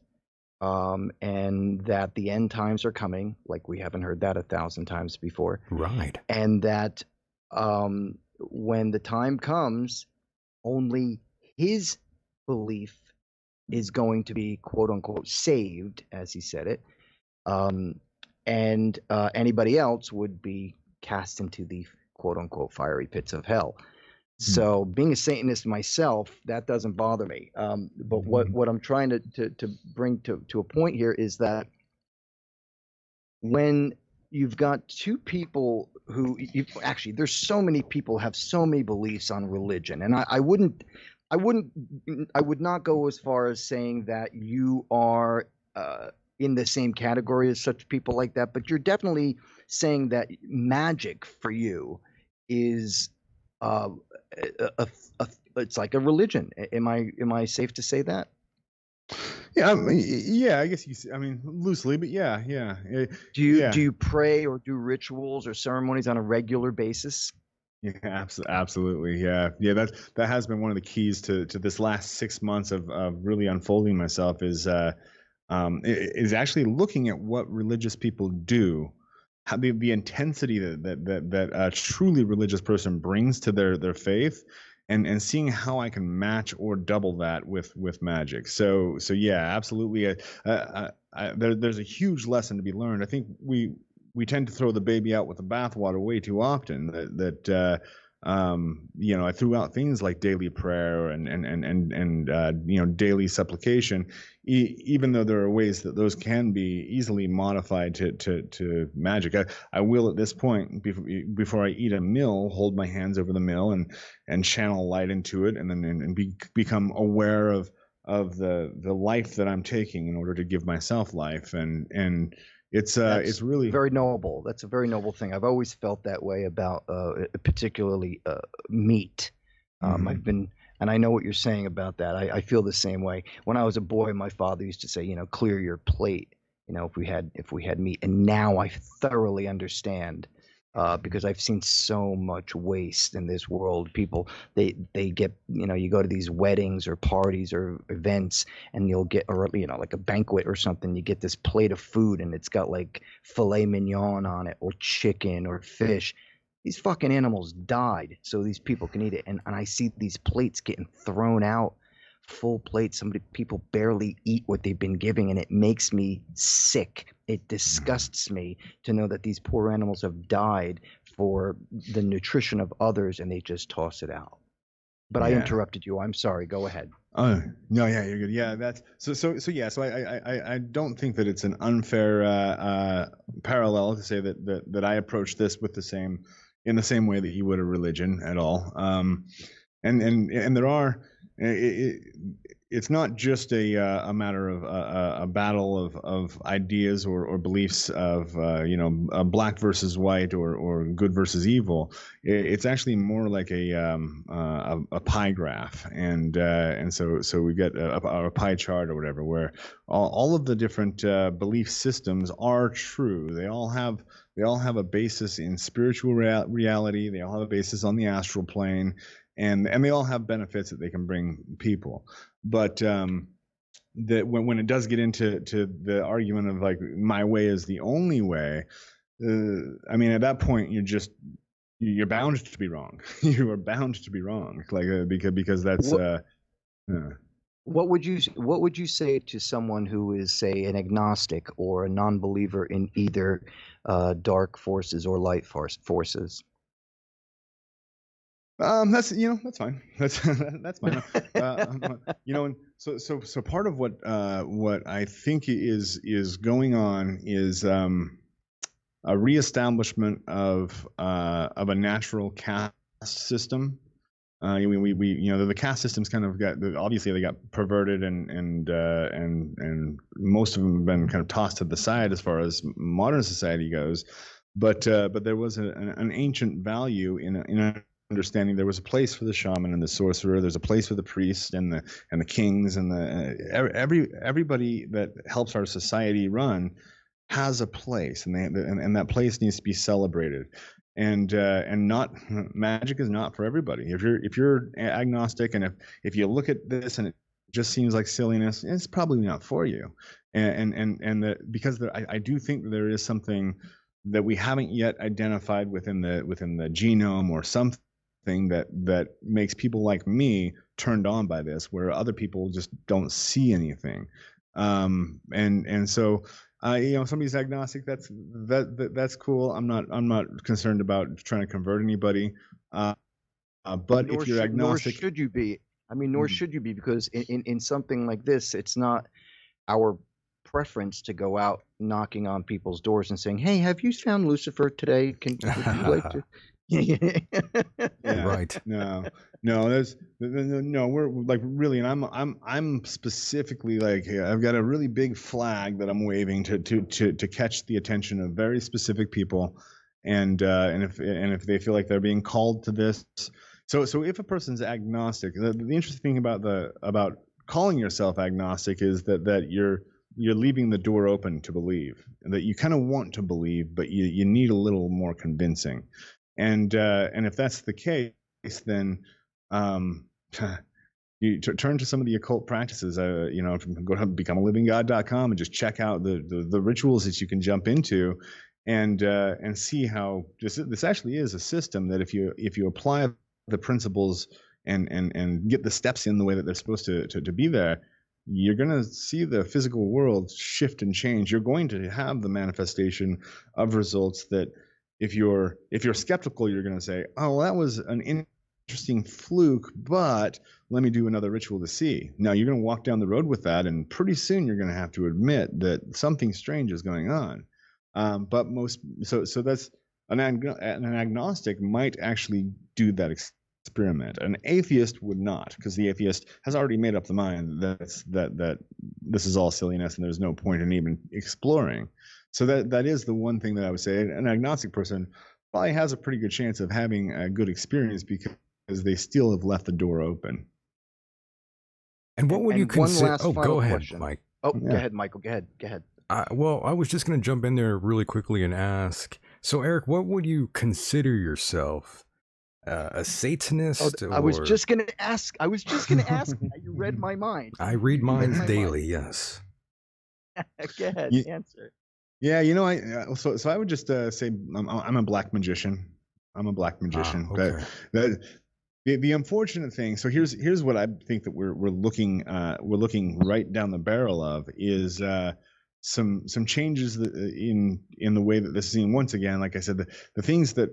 and that the end times are coming. Like, we haven't heard that 1,000 times before. Right. And that when the time comes, only his belief is going to be, quote unquote, saved, as he said it. And anybody else would be cast into the quote unquote fiery pits of hell. So, being a Satanist myself, that doesn't bother me. But what I'm trying to bring to a point here is that when you've got two people who actually, there's so many people have so many beliefs on religion, and I would not go as far as saying that you are in the same category as such people like that, but you're definitely saying that magic for you is it's like a religion. Am I safe to say that? Yeah, I guess loosely, but yeah. Do you pray or do rituals or ceremonies on a regular basis? Yeah, absolutely. Yeah. That has been one of the keys to this last 6 months of really unfolding myself is actually looking at what religious people do, how the intensity that a truly religious person brings to their faith, and seeing how I can match or double that with magic. So yeah, absolutely. There's a huge lesson to be learned. I think we tend to throw the baby out with the bathwater way too often. I threw out things like daily prayer and daily supplication, even though there are ways that those can be easily modified to magic. I will at this point, before I eat a meal, hold my hands over the meal and channel light into it, and then become aware of the life that I'm taking in order to give myself life, and it's really very noble. That's a very noble thing. I've always felt that way about particularly meat. And I know what you're saying about that. I feel the same way. When I was a boy, my father used to say, clear your plate, if we had meat. And now I thoroughly understand, because I've seen so much waste in this world. People, they get, you go to these weddings or parties or events, and you'll get, or like a banquet or something, you get this plate of food and it's got like filet mignon on it, or chicken or fish. These fucking animals died so these people can eat it. And I see these plates getting thrown out, full plates. People barely eat what they've been giving, and it makes me sick. It disgusts me to know that these poor animals have died for the nutrition of others and they just toss it out. But I Yeah. interrupted you. I'm sorry. Go ahead. Oh no, yeah, you're good. Yeah, that's so. Yeah, so I don't think that it's an unfair parallel to say that I approach this with in the same way that you would a religion at all. And there are it's not just a matter of a battle of ideas or beliefs of black versus white or good versus evil. It's actually more like a pie graph, and so we get a pie chart or whatever, where all of the different belief systems are true. They all have a basis in spiritual reality. They all have a basis on the astral plane, and they all have benefits that they can bring people. But that when it does get into the argument of like my way is the only way, I mean, at that point you're bound to be wrong. You are bound to be wrong, like because that's. What would you say to someone who is, say, an agnostic or a non-believer in either dark forces or light forces? That's fine. That's fine. And so part of what I think is going on is a reestablishment of a natural caste system. The caste systems kind of obviously they got perverted and most of them have been kind of tossed to the side as far as modern society goes, but there was an ancient value in understanding there was a place for the shaman and the sorcerer. There's a place for the priest and the kings and everybody that helps our society run has a place, and that place needs to be celebrated. And not magic is not for everybody. If you're agnostic and if you look at this and it just seems like silliness, it's probably not for you. Because I do think that there is something that we haven't yet identified within the genome or something that makes people like me turned on by this, where other people just don't see anything. So somebody's agnostic, that's cool. I'm not concerned about trying to convert anybody. But if you're agnostic, nor should you be. I mean, nor should you be, because in something like this, it's not our preference to go out knocking on people's doors and saying, "Hey, have you found Lucifer today? Would you like to?" Yeah, Right. No, there's no. We're like really, and I'm specifically like I've got a really big flag that I'm waving to catch the attention of very specific people, and if they feel like they're being called to this, so if a person's agnostic, the interesting thing about calling yourself agnostic is that you're leaving the door open to believe, and that you kind of want to believe, but you need a little more convincing. And if that's the case, then you turn to some of the occult practices. Go to becomealiving.com and just check out the rituals that you can jump into, and see how this actually is a system that if you apply the principles and get the steps in the way that they're supposed to be there, you're going to see the physical world shift and change. You're going to have the manifestation of results that. If you're skeptical, you're going to say, "Oh, well, that was an interesting fluke, but let me do another ritual to see." Now you're going to walk down the road with that, and pretty soon you're going to have to admit that something strange is going on. But so that's an agnostic might actually do that experiment. An atheist would not, because the atheist has already made up the mind that this is all silliness and there's no point in even exploring. So that is the one thing that I would say. An agnostic person probably has a pretty good chance of having a good experience because they still have left the door open. And what would you consider? One last go ahead, question. Mike. Oh, Yeah. Go ahead, Michael. Go ahead. Well, I was just going to jump in there really quickly and ask. So, Eric, what would you consider yourself? A Satanist? I was just going to ask. You read my mind. I read minds daily. Yes. Go ahead. You- Answer. Yeah, so I would just say I'm a black magician. I'm a black magician. Okay. But the unfortunate thing. So here's what I think that we're looking right down the barrel of is some changes in the way that this is seen. Once again, like I said, the things that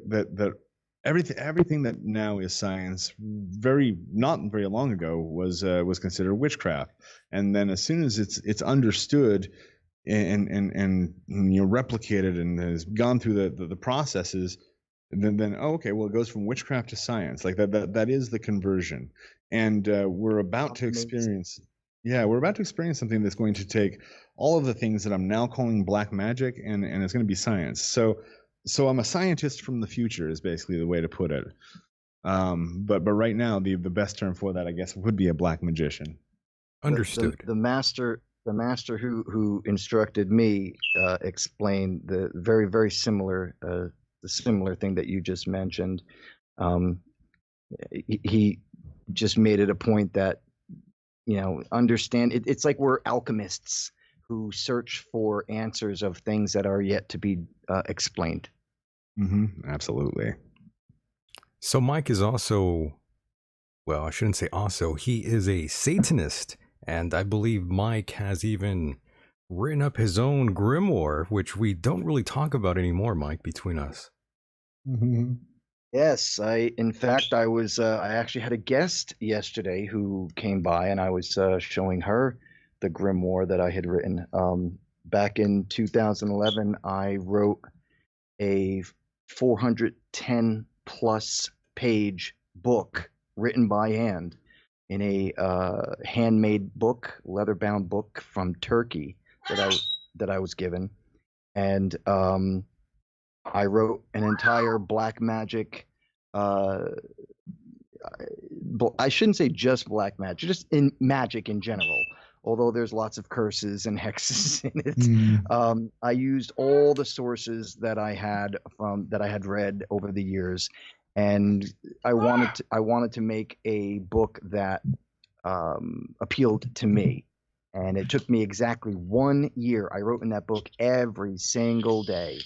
everything that now is science, not very long ago was considered witchcraft, and then as soon as it's understood and replicated and has gone through the processes, then okay, well, it goes from witchcraft to science. Like that is the conversion, and we're about to experience. Yeah, we're about to experience something that's going to take all of the things that I'm now calling black magic, and it's going to be science. So I'm a scientist from the future is basically the way to put it. But right now, the best term for that, I guess, would be a black magician. Understood. The master who instructed me explained the very similar the similar thing that you just mentioned. He just made it a point that, understand it's like we're alchemists who search for answers of things that are yet to be explained. Absolutely. So Myke is also, well, I shouldn't say also, he is a Satanist, and I believe Myke has even written up his own grimoire, which we don't really talk about anymore, Myke, between us. Yes, I actually had a guest yesterday who came by, and I was showing her the grimoire that I had written. Back in 2011, I wrote a 410 plus page book written by hand in a handmade book, leather bound book from Turkey that I was given, and I wrote an entire black magic. I shouldn't say just black magic, just in magic in general. Although there's lots of curses and hexes in it, I used all the sources that I had read over the years, and I wanted to make a book that appealed to me. And it took me exactly 1 year. I wrote in that book every single day.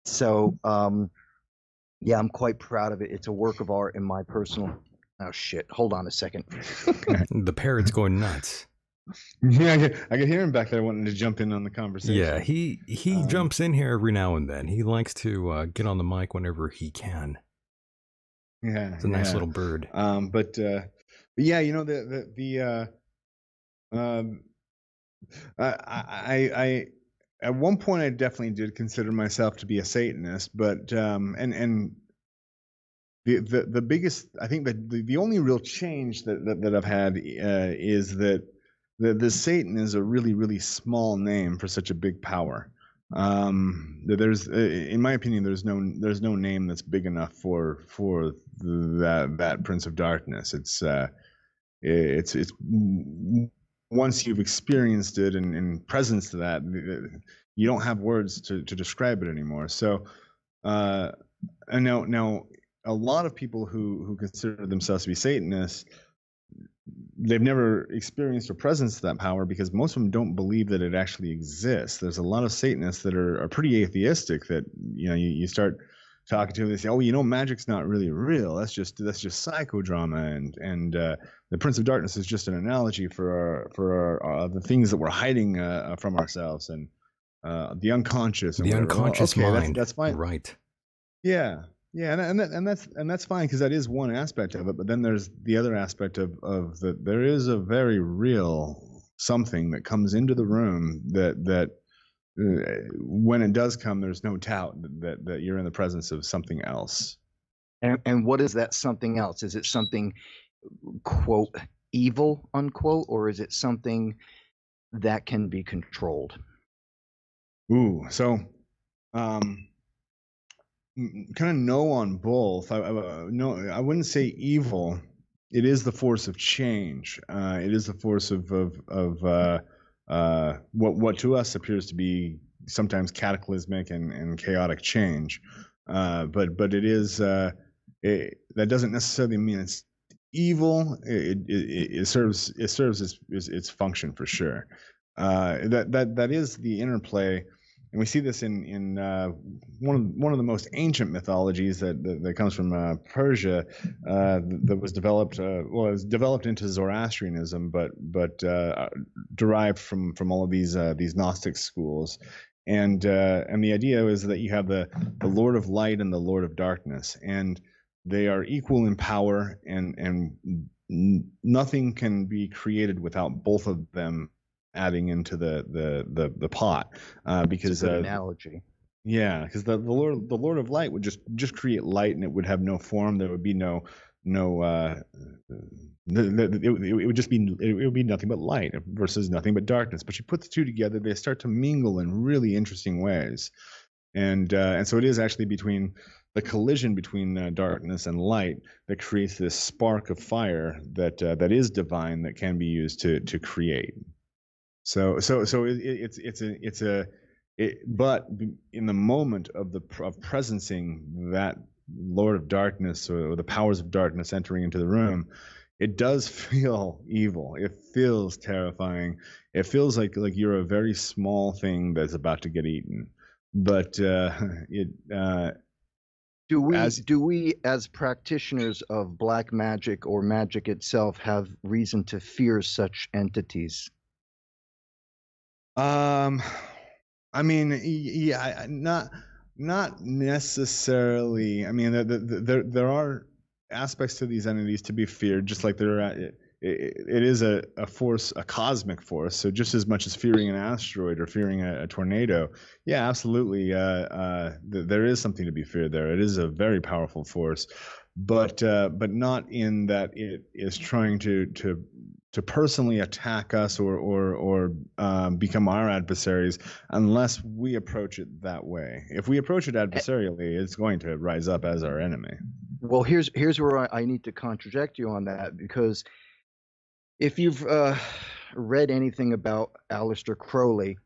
So, yeah, I'm quite proud of it. It's a work of art in my personal. Oh shit! Hold on a second. The parrot's going nuts. Yeah, I could hear him back there wanting to jump in on the conversation. Yeah, he jumps in here every now and then. He likes to get on the mic whenever he can. Yeah, it's a nice little bird. But yeah, I at one point I definitely did consider myself to be a Satanist, but and the biggest, I think that the only real change that I've had is that the Satan is a really small name for such a big power. There's, in my opinion, there's no name that's big enough for that Prince of Darkness. It's once you've experienced it and presence to that, you don't have words to describe it anymore. So, and now a lot of people who consider themselves to be Satanists, they've never experienced or presence to that power because most of them don't believe that it actually exists. There's a lot of Satanists that are pretty atheistic that, you start talking to them, they say, oh, magic's not really real. That's just psychodrama. And the Prince of Darkness is just an analogy for our the things that we're hiding from ourselves and the unconscious. And the unconscious mind. That's fine. Right. Yeah. Yeah, and that's fine because that is one aspect of it. But then there's the other aspect of that. There is a very real something that comes into the room that when it does come, there's no doubt that you're in the presence of something else. And what is that something else? Is it something, quote, evil, unquote, or is it something that can be controlled? Ooh, so kind of no on both. No, I wouldn't say evil. It is the force of change. It is the force of what to us appears to be sometimes cataclysmic and chaotic change. But it is that doesn't necessarily mean it's evil. It serves its function for sure. That is the interplay. And we see this in one of the most ancient mythologies that comes from Persia, that was developed it was developed into Zoroastrianism, but derived from all of these Gnostic schools, and the idea is that you have the Lord of Light and the Lord of Darkness, and they are equal in power, and nothing can be created without both of them adding into the pot, because That's a good analogy. yeah, because the Lord of Light would just create light, and it would have no form. There would be no it would just be, it would be nothing but light versus nothing but darkness. But you put the two together, they start to mingle in really interesting ways, and so it is actually between the collision between darkness and light that creates this spark of fire that is divine, that can be used to create. So but in the moment of presencing that Lord of Darkness, or the powers of darkness entering into the room, it does feel evil. It feels terrifying. It feels like you're a very small thing that's about to get eaten. But do we as practitioners of black magic or magic itself have reason to fear such entities? I mean, yeah, not necessarily. I mean, there are aspects to these entities to be feared, just like it is a force, a cosmic force. So just as much as fearing an asteroid or fearing a tornado, yeah, absolutely, there is something to be feared there. It is a very powerful force, but not in that it is trying to personally attack us or become our adversaries, unless we approach it that way. If we approach it adversarially, it's going to rise up as our enemy. Well, here's where I need to contradict you on that, because if you've read anything about Aleister Crowley,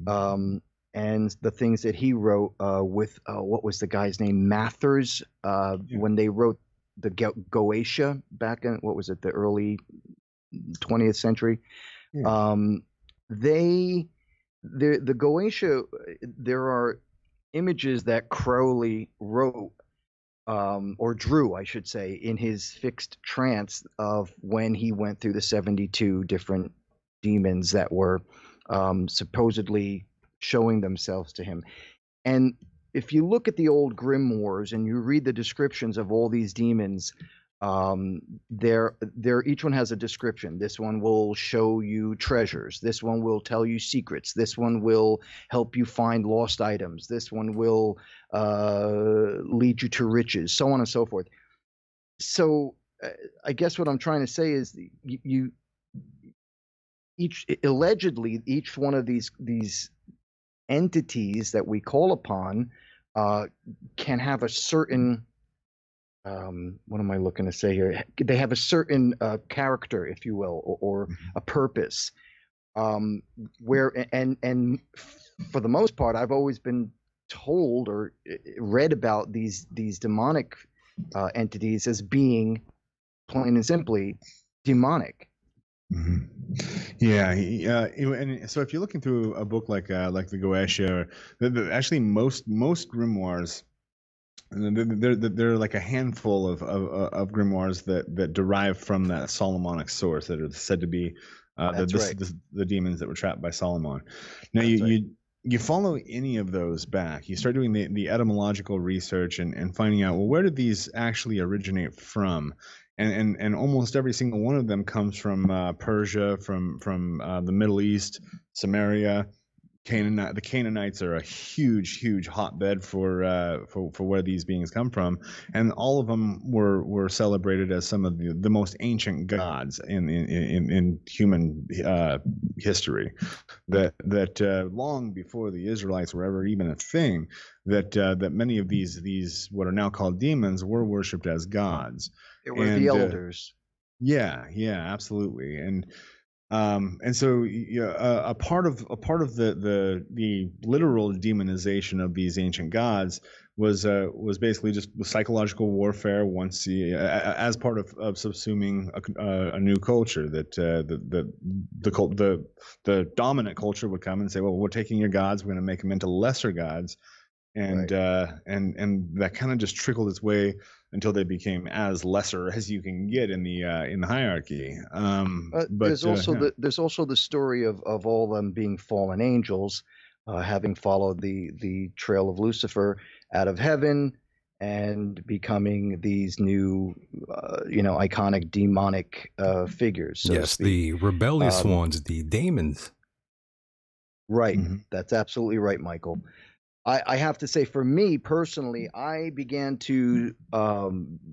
and the things that he wrote with what was the guy's name, Mathers, when they wrote the Goetia back in, what was it, the early 20th century. Yeah. The Goetia, there are images that Crowley wrote, or drew, I should say, in his fixed trance of when he went through the 72 different demons that were supposedly showing themselves to him. And if you look at the old grimoires and you read the descriptions of all these demons, each one has a description. This one will show you treasures. This one will tell you secrets. This one will help you find lost items. This one will lead you to riches, so on and so forth. So I guess what I'm trying to say is allegedly each one of these entities that we call upon can have a certain what am I looking to say here? They have a certain character, if you will, or a purpose. Where and for the most part, I've always been told or read about these demonic entities as being, plain and simply, demonic. Mm-hmm. Yeah, and so if you're looking through a book like the Goetia, actually most grimoires, there are like a handful of grimoires that derive from that Solomonic source, that are said to be the demons that were trapped by Solomon. Now you follow any of those back, you start doing the etymological research and finding out, well, where did these actually originate from? And almost every single one of them comes from Persia, from the Middle East, Samaria. The Canaanites are a huge hotbed for where these beings come from, and all of them were celebrated as some of the most ancient gods in human history. That long before the Israelites were ever even a thing, that many of these what are now called demons were worshipped as gods. It were the elders. Yeah, absolutely. And so a part of the literal demonization of these ancient gods was basically just psychological warfare. Once as part of subsuming a new culture, that the dominant culture would come and say, well, we're taking your gods, we're going to make them into lesser gods, and that kind of just trickled its way until they became as lesser as you can get in the hierarchy. But there's also the story of all them being fallen angels, having followed the trail of Lucifer out of heaven and becoming these new, iconic demonic figures. So yes, the rebellious ones, the demons. Right. Mm-hmm. That's absolutely right, Michael. I have to say, for me personally, I began to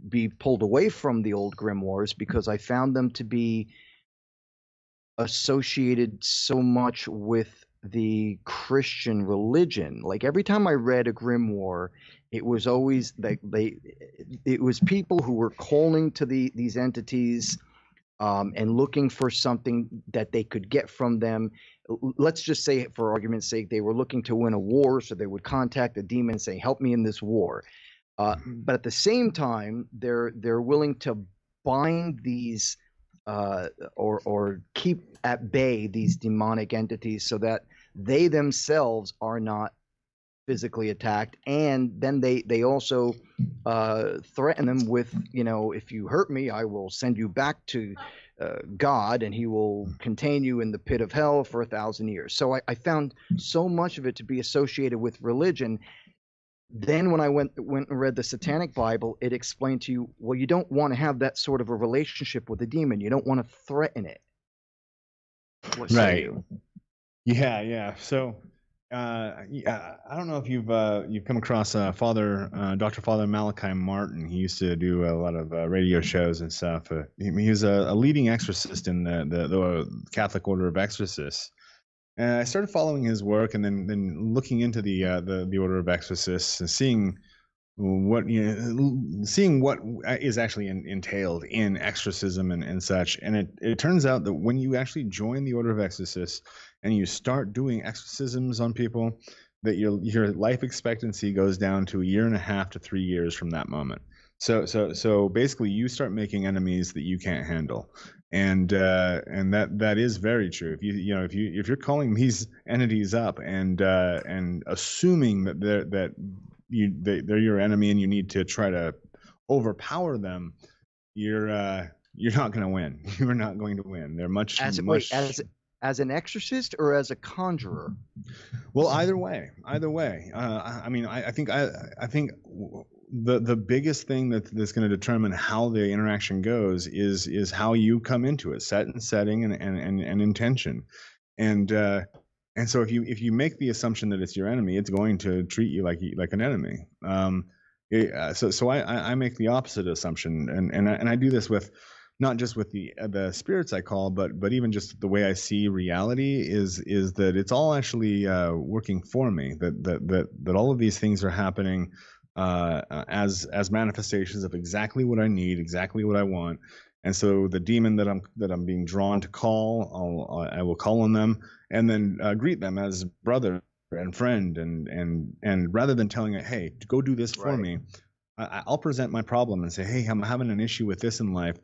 be pulled away from the old grimoires because I found them to be associated so much with the Christian religion. Like every time I read a grimoire, it was always it was people who were calling to these entities and looking for something that they could get from them. Let's just say, for argument's sake, they were looking to win a war, so they would contact a demon and say, "Help me in this war." But at the same time, they're willing to bind these or keep at bay these demonic entities so that they themselves are not physically attacked, and then they also threaten them with, if you hurt me, I will send you back to God, and he will contain you in the pit of hell for 1,000 years. So I found so much of it to be associated with religion. Then when I went and read the Satanic Bible, it explained to you, well, you don't want to have that sort of a relationship with a demon. You don't want to threaten it. What say you? Yeah. So I don't know if you've come across Dr. Father Malachi Martin. He used to do a lot of radio shows and stuff. He was a leading exorcist in the Catholic Order of Exorcists. And I started following his work, and then looking into the Order of Exorcists and seeing what is actually entailed in exorcism and such. And it turns out that when you actually join the Order of Exorcists and you start doing exorcisms on people, that your life expectancy goes down to 1.5 to 3 years from that moment. So basically, you start making enemies that you can't handle, and that is very true. If you're calling these entities up and assuming that they're your enemy and you need to try to overpower them, you're not going to win. You're not going to win. They're much as an exorcist or as a conjurer. Well, either way. I think the biggest thing that's going to determine how the interaction goes is how you come into it, set and setting and intention. And so if you make the assumption that it's your enemy, it's going to treat you like an enemy. So I make the opposite assumption, and I do this with not just with the spirits I call, but even just the way I see reality is that it's all actually working for me. That all of these things are happening as manifestations of exactly what I need, exactly what I want. And so the demon that I'm being drawn to call, I will call on them and then greet them as brother and friend, and rather than telling it, hey, go do this for me, I'll present my problem and say, hey, I'm having an issue with this in life.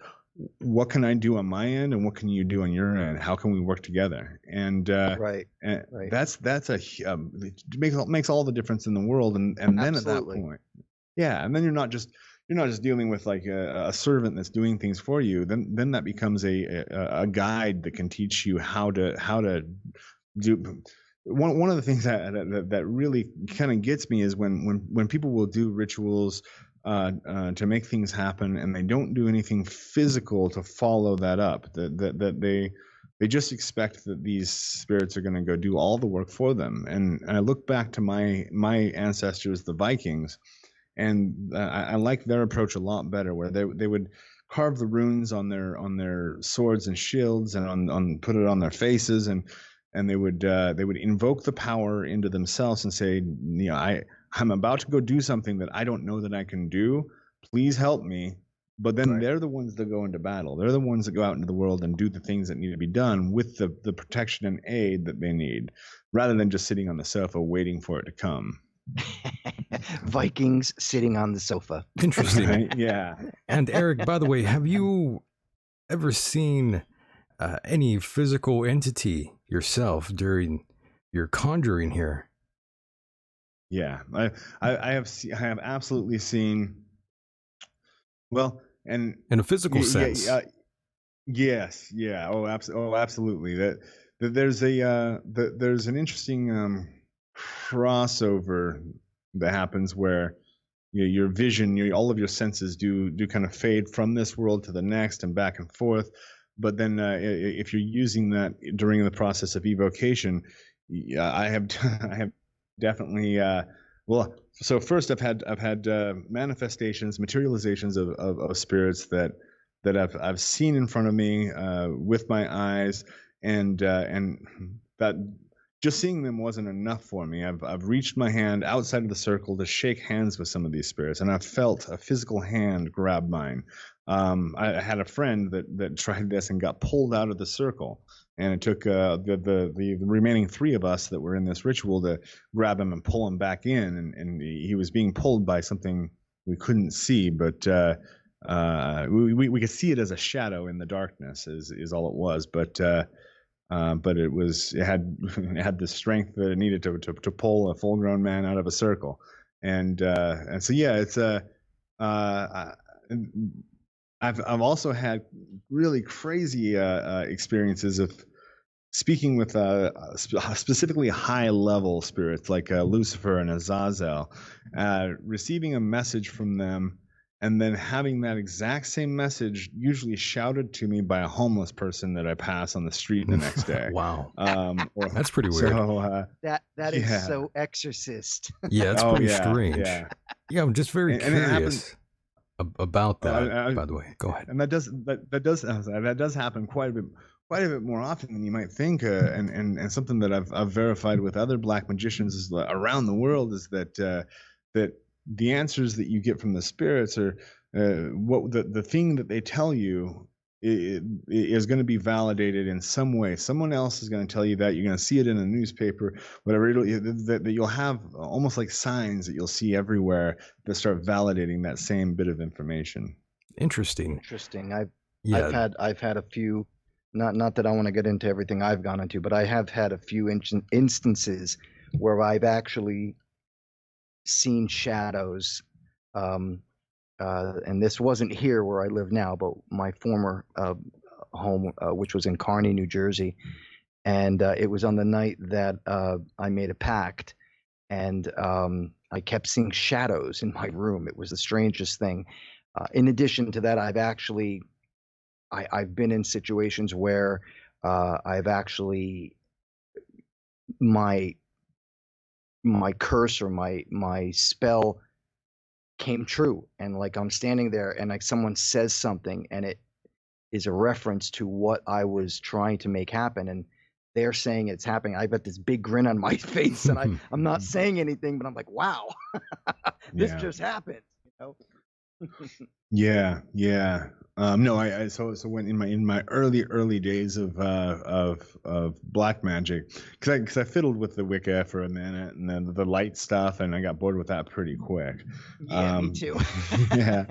What can I do on my end, and what can you do on your end? How can we work together? And that's makes all the difference in the world. And then at that point, and then you're not just dealing with like a servant that's doing things for you. Then that becomes a guide that can teach you how to do. One of the things that really kind of gets me is when people will do rituals to make things happen, and they don't do anything physical to follow that up. That they just expect that these spirits are going to go do all the work for them. And I look back to my ancestors, the Vikings, and I like their approach a lot better, where they would carve the runes on their swords and shields, and on put it on their faces, and they would invoke the power into themselves and say, I'm about to go do something that I don't know that I can do. Please help me. But then they're the ones that go into battle. They're the ones that go out into the world and do the things that need to be done with the protection and aid that they need, rather than just sitting on the sofa waiting for it to come. Vikings sitting on the sofa. Interesting. Right? Yeah. And Eric, by the way, have you ever seen any physical entity yourself during your conjuring here? Yeah, I have absolutely seen. Well, and In a physical yeah, sense. yes, yeah. Absolutely. That there's an interesting crossover that happens where your vision, all of your senses do kind of fade from this world to the next and back and forth. But then, if you're using that during the process of evocation, I have I have definitely well. So first, I've had manifestations, materializations of spirits that I've seen in front of me with my eyes, and that just seeing them wasn't enough for me. I've reached my hand outside of the circle to shake hands with some of these spirits, and I've felt a physical hand grab mine. I had a friend that tried this and got pulled out of the circle, and it took the remaining three of us that were in this ritual to grab him and pull him back in, and he was being pulled by something we couldn't see, but we could see it as a shadow in the darkness is all it was, but it had it had the strength that it needed to pull a full grown man out of a circle, and so yeah, it's I've also had really crazy experiences of speaking with specifically high level spirits like Lucifer and Azazel, receiving a message from them and then having that exact same message usually shouted to me by a homeless person that I pass on the street the next day. Wow. That's pretty weird. So, That is so Exorcist. Yeah, it's pretty strange. Yeah. Yeah, I'm just very And curious about that. By the way, go ahead. And that does happen quite a bit more often than you might think, and something that I've verified with other black magicians is around the world is that the answers that you get from the spirits are what the thing that they tell you is going to be validated in some way. Someone else is going to tell you that. You're going to see it in a newspaper, whatever. That you'll have almost like signs that you'll see everywhere that start validating that same bit of information. Interesting. I've had a few. Not that I want to get into everything I've gone into, but I have had a few instances where I've actually seen shadows, and this wasn't here where I live now, but my former home, which was in Kearney, New Jersey, and it was on the night that I made a pact, and I kept seeing shadows in my room. It was the strangest thing. In addition to that, I've been in situations where I've actually my curse or my spell came true, and like I'm standing there and like someone says something and it is a reference to what I was trying to make happen, and they're saying it's happening. I've got this big grin on my face and I'm not saying anything, but I'm like, wow, this just happened, you know? Yeah. No, so when in my early days of black magic, because I fiddled with the Wicca for a minute and then the light stuff, and I got bored with that pretty quick. Yeah, me too. Yeah,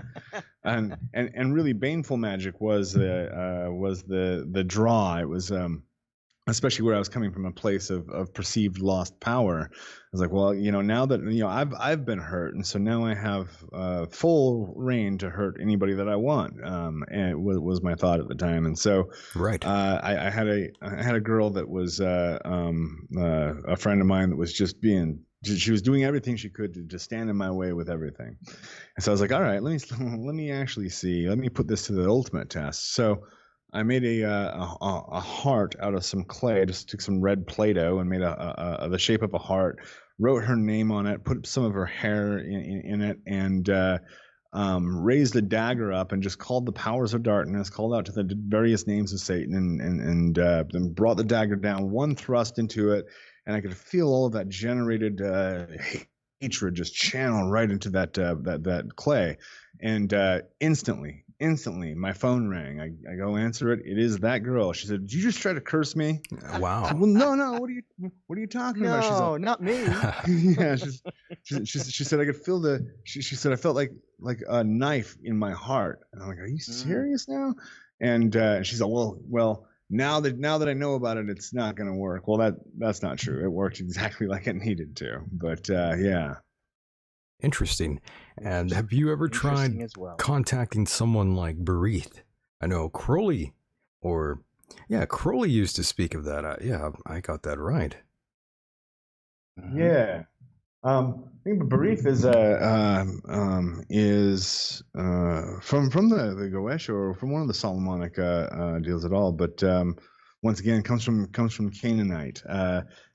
and really baneful magic was the draw. It was especially where I was coming from a place of perceived lost power. I was like, well, now that I've been hurt, and so now I have full reign to hurt anybody that I want. And it was my thought at the time. And so, right, I had a girl that was a friend of mine that was she was doing everything she could to stand in my way with everything. And so I was like, all right, let me actually see. Let me put this to the ultimate test. So I made a heart out of some clay. I just took some red Play-Doh and made the shape of a heart, wrote her name on it, put some of her hair in it, and raised a dagger up and just called the powers of darkness, called out to the various names of Satan, and then brought the dagger down, one thrust into it, and I could feel all of that generated hatred just channel right into that clay, and instantly my phone rang. I go answer it. It is that girl. She said, "Did you just try to curse me?" Wow. Said, well, no. What are you talking about? She's No, like, not me. yeah. She said I could feel she said I felt like a knife in my heart, and I'm like, are you serious now? And she's like, well, now that I know about it, it's not going to work. Well, that's not true. It worked exactly like it needed to. But yeah. Interesting. And have you ever tried Interesting as well. contacting someone like Bereath? I know Crowley used to speak of that. I got that right. Yeah. I think Bereath is from the Goetia or from one of the Solomonic deals at all, but once again comes from Canaanite.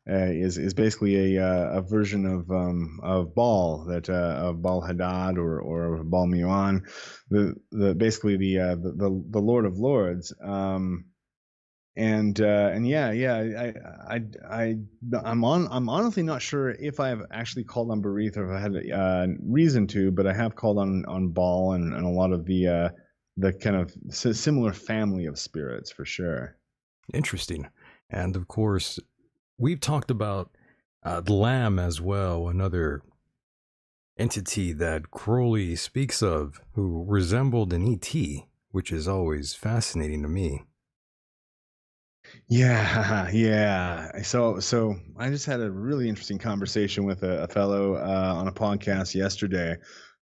Is basically a version of Baal, that of Baal Hadad or Baal Muon, basically the Lord of Lords. And yeah, I'm honestly not sure if I've actually called on Bereath or if I had reason to, but I have called on Baal and a lot of the kind of similar family of spirits for sure. Interesting. And of course, we've talked about the Lamb as well, another entity that Crowley speaks of who resembled an ET, which is always fascinating to me. Yeah. So I just had a really interesting conversation with a fellow on a podcast yesterday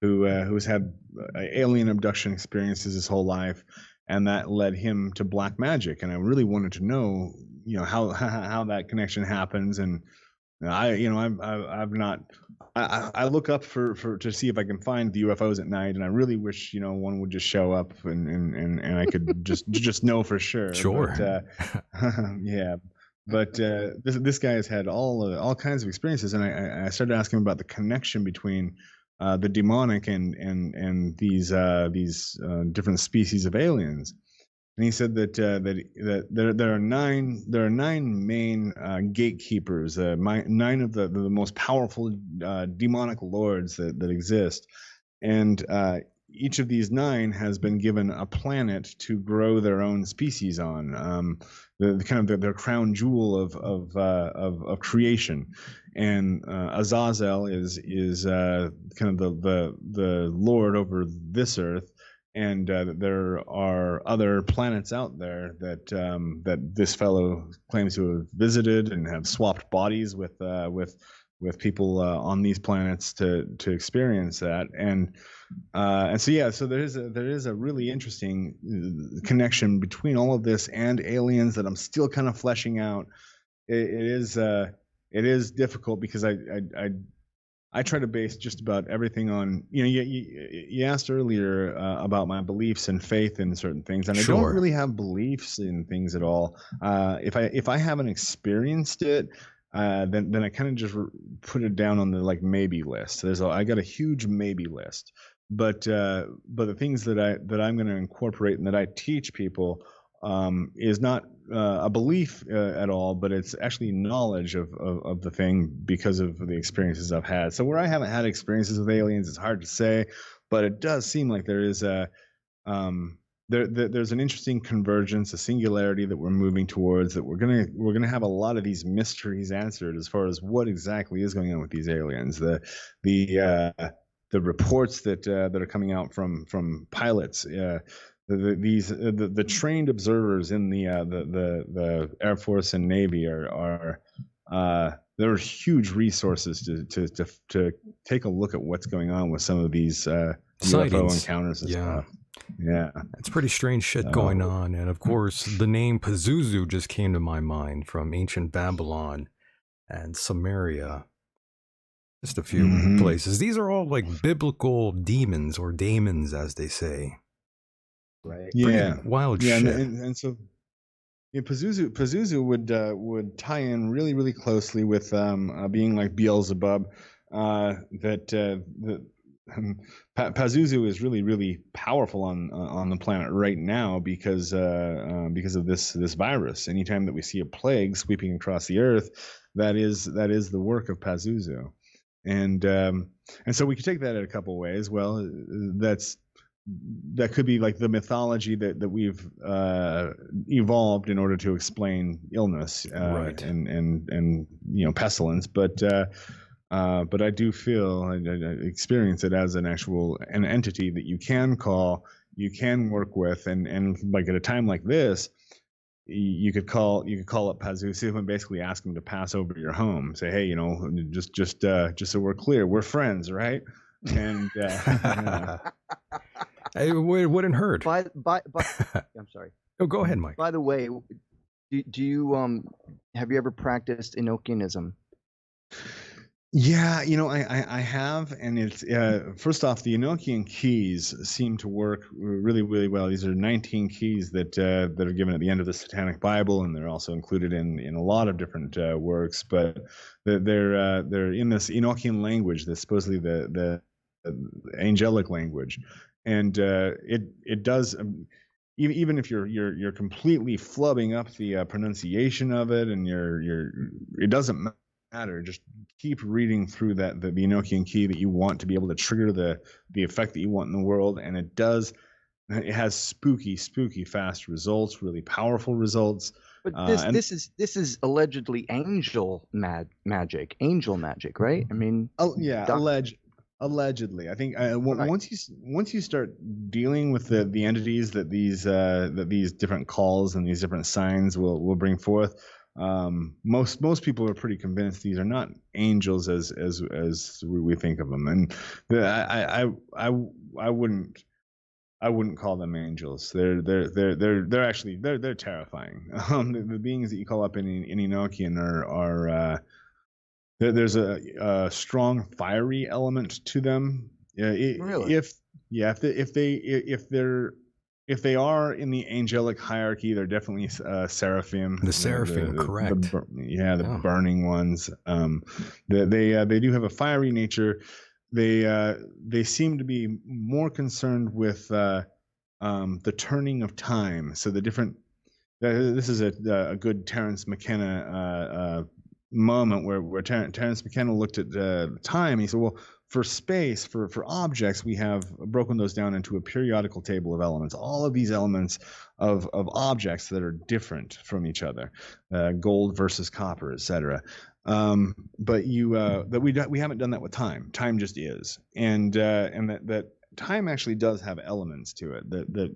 who's had alien abduction experiences his whole life, and that led him to black magic. And I really wanted to know, how that connection happens. And I've not. I look up for to see if I can find the UFOs at night, and I really wish one would just show up and I could just know for sure. Sure. But, yeah. But this guy has had all kinds of experiences, and I started asking him about the connection between the demonic and these different species of aliens. And he said that there are nine main gatekeepers, nine of the most powerful demonic lords that exist, and each of these nine has been given a planet to grow their own species on, the kind of their crown jewel of creation. And Azazel is kind of the lord over this earth. And there are other planets out there that this fellow claims to have visited and have swapped bodies with people on these planets to experience that. And so there is a really interesting connection between all of this and aliens that I'm still kind of fleshing out. It is difficult because I try to base just about everything on, you asked earlier about my beliefs and faith in certain things, and Sure. I don't really have beliefs in things at all. If I haven't experienced it, then I kind of just put it down on the maybe list. I got a huge maybe list, but the things that I'm going to incorporate and that I teach people is not a belief at all, but it's actually knowledge of the thing because of the experiences I've had. So where I haven't had experiences with aliens, it's hard to say, but it does seem like there is there's an interesting convergence, a singularity that we're moving towards, that we're gonna have a lot of these mysteries answered as far as what exactly is going on with these aliens. The reports that are coming out from pilots. The trained observers in the Air Force and Navy are there are huge resources to take a look at what's going on with some of these UFO encounters and stuff. Yeah, it's pretty strange shit going on. And of course, the name Pazuzu just came to my mind from ancient Babylon and Samaria. Just a few places. These are all like biblical demons or daemons, as they say. Right. Yeah. Pretty wild shit. And so Pazuzu would tie in really, really closely with being like Beelzebub. Pazuzu is really, really powerful on the planet right now because of this virus. Anytime that we see a plague sweeping across the earth, that is the work of Pazuzu. And so we could take that in a couple ways. Well, that could be like the mythology that we've evolved in order to explain illness, right, and pestilence. But I do feel I experience it as an entity that you can call, you can work with, and like at a time like this, you could call up Pazuzu and basically ask him to pass over your home. Say, hey, just so we're clear, we're friends, right? And It wouldn't hurt. I'm sorry. Oh, go ahead, Myke. By the way, do you have you ever practiced Enochianism? Yeah, I have, and it's first off, the Enochian Keys seem to work really, really well. These are 19 keys that are given at the end of the Satanic Bible, and they're also included in a lot of different works. But they're in this Enochian language, that's supposedly the angelic language, and it does. Even if you're completely flubbing up the pronunciation of it, and it doesn't matter. Just keep reading through the Enochian key that you want to be able to trigger the effect that you want in the world, and it does. It has spooky fast results, really powerful results. But this is allegedly angel magic, right? I mean, allegedly. I think once you start dealing with the entities that these different calls and these different signs will bring forth, most people are pretty convinced these are not angels as we think of them, and I wouldn't call them angels. They're actually terrifying. The beings that you call up in Enochian are there's a strong fiery element to them. Really? If they are in the angelic hierarchy, they're definitely seraphim. The seraphim, correct. The burning ones. They do have a fiery nature. They seem to be more concerned with the turning of time. So the different. This is a good Terence McKenna moment where Terence McKenna looked at time. He said, well, for space, for objects, we have broken those down into a periodical table of elements. All of these elements of objects that are different from each other, gold versus copper, etc. But we haven't done that with time. Time just is, and that time actually does have elements to it. That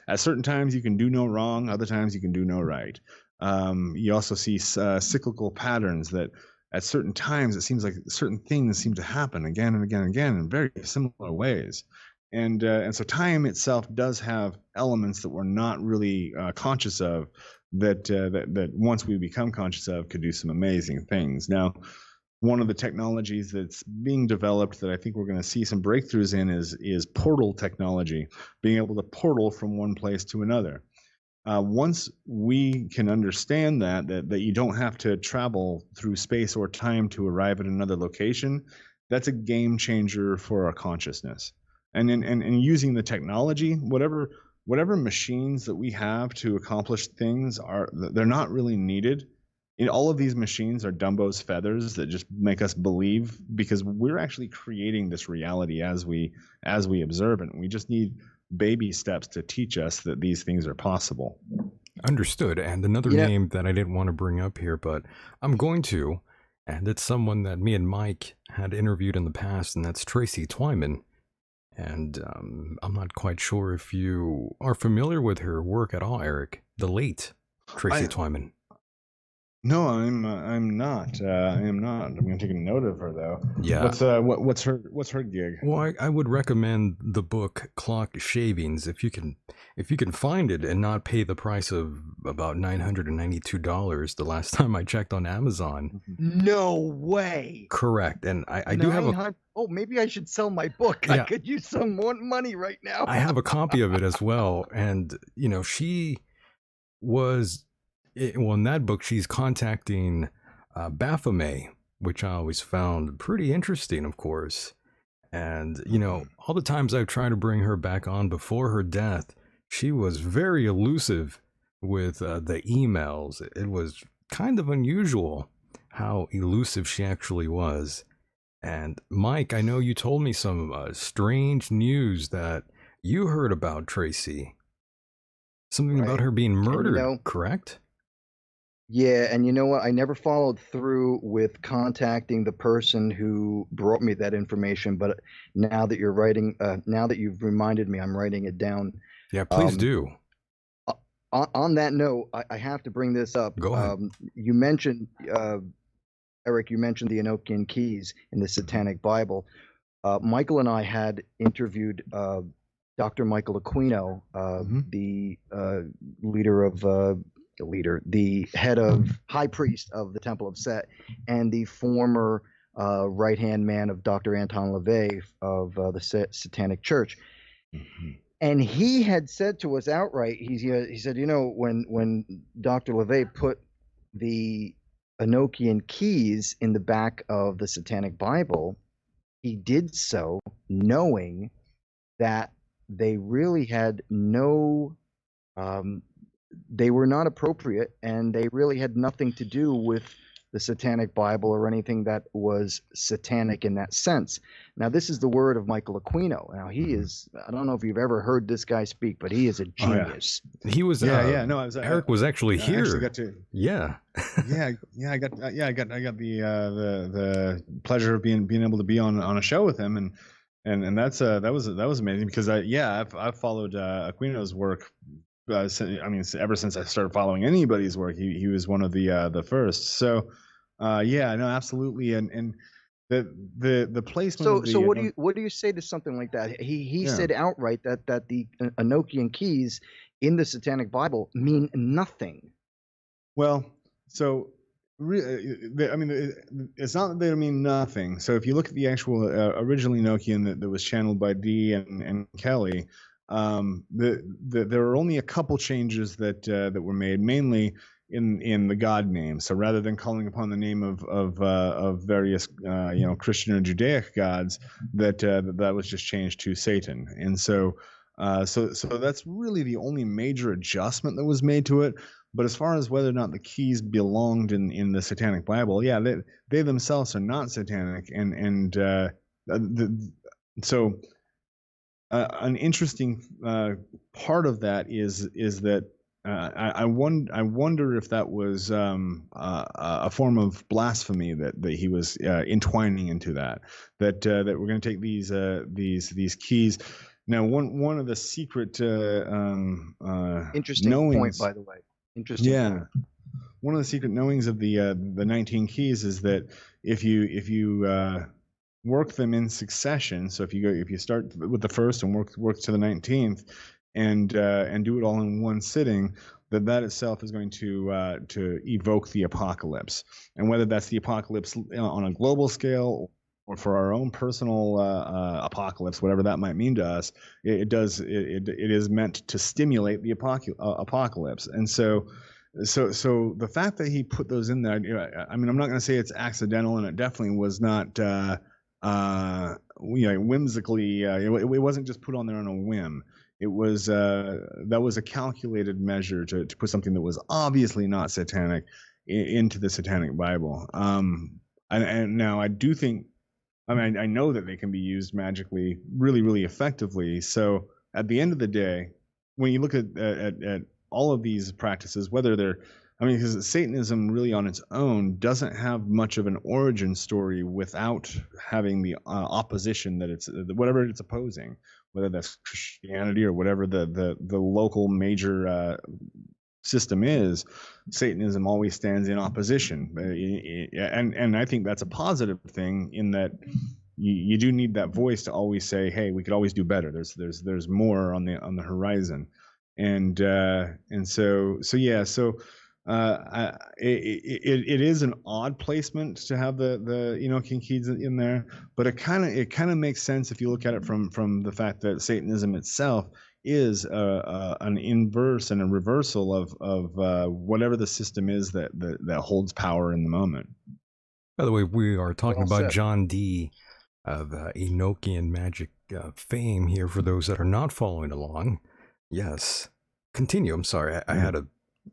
at certain times you can do no wrong, other times you can do no right. You also see cyclical patterns that at certain times it seems like certain things seem to happen again and again and again in very similar ways. And so time itself does have elements that we're not really conscious of, that once we become conscious of could do some amazing things. Now, one of the technologies that's being developed that I think we're going to see some breakthroughs in is portal technology, being able to portal from one place to another. Once we can understand that you don't have to travel through space or time to arrive at another location, that's a game changer for our consciousness. And using the technology, whatever machines that we have to accomplish things they're not really needed. All of these machines are Dumbo's feathers that just make us believe, because we're actually creating this reality as we observe it. We just need baby steps to teach us that these things are possible. Understood. And another name that I didn't want to bring up here, but I'm going to, and it's someone that me and Myke had interviewed in the past, and that's Tracy Twyman. And I'm not quite sure if you are familiar with her work at all, Eric. The late Tracy Twyman. No, I'm not. I am not. I'm going to take a note of her though. Yeah. What's her gig? Well, I would recommend the book Clock Shavings if you can find it and not pay the price of about $992 the last time I checked on Amazon. No way. Correct. And I do have a. Oh, maybe I should sell my book. Yeah. I could use some more money right now. I have a copy of it as well, and she was. Well, in that book, she's contacting Baphomet, which I always found pretty interesting, of course. And, all the times I've tried to bring her back on before her death, she was very elusive with the emails. It was kind of unusual how elusive she actually was. And Myke, I know you told me some strange news that you heard about Tracy. Something about her being murdered, correct? Yeah, and you know what? I never followed through with contacting the person who brought me that information. But now that you've reminded me, I'm writing it down. Yeah, please do. on that note, I have to bring this up. Go ahead. You mentioned, Eric, you mentioned the Enochian Keys in the Satanic Bible. Michael and I had interviewed Dr. Michael Aquino, the the head of high priest of the Temple of Set, and the former right-hand man of Dr. Anton LaVey of the Satanic Church. And he had said to us outright, he said, when Dr. LaVey put the Enochian Keys in the back of the Satanic Bible, he did so knowing that they really had no, they were not appropriate, and they really had nothing to do with the Satanic Bible or anything that was satanic in that sense. Now, this is the word of Michael Aquino. Now, he is, I don't know if you've ever heard this guy speak, but he is a genius. He was, Eric was actually here. Actually got to, yeah. I got the pleasure of being able to be on a show with him, and that was amazing because I've followed Aquino's work. Ever since I started following anybody's work, he was one of the first. So, absolutely, and the placement. So what do you say to something like that? He said outright that the Enochian Keys in the Satanic Bible mean nothing. Well, so it's not that they mean nothing. So if you look at the actual original Enochian that was channeled by Dee and Kelly. There were only a couple changes that were made, mainly in the God name. So rather than calling upon the name of various Christian or Judaic gods, that was just changed to Satan. And so that's really the only major adjustment that was made to it. But as far as whether or not the keys belonged in the Satanic Bible, they themselves are not satanic, so. An interesting part of that is that I wonder if that was a form of blasphemy that he was entwining into that we're going to take these keys. Now, one of the secret interesting knowings, point, by the way. Interesting. Yeah. Point. One of the secret knowings of the 19 keys is that if you work them in succession. So if you start with the first and work to the 19th, and do it all in one sitting, that itself is going to evoke the apocalypse. And whether that's the apocalypse on a global scale or for our own personal apocalypse, whatever that might mean to us, it is meant to stimulate the apocalypse. And so the fact that he put those in there, I'm not going to say it's accidental, and it definitely was not. Whimsically, it wasn't just put on there on a whim. It was that was a calculated measure to put something that was obviously not satanic into the Satanic Bible. And now I do think, I know that they can be used magically really, really effectively. So at the end of the day, when you look at all of these practices, whether they're because Satanism really on its own doesn't have much of an origin story without having the opposition that it's whatever it's opposing, whether that's Christianity or whatever the local major system is. Satanism always stands in opposition, and I think that's a positive thing in that you do need that voice to always say, hey, we could always do better. There's more on the horizon, and so. It is an odd placement to have the Enochian Keys in there, but it kind of makes sense if you look at it from the fact that Satanism itself is an inverse and a reversal of whatever the system is that holds power in the moment. By the way, we are talking about John Dee of Enochian magic fame here for those that are not following along. Yes, continue. I'm sorry, I had to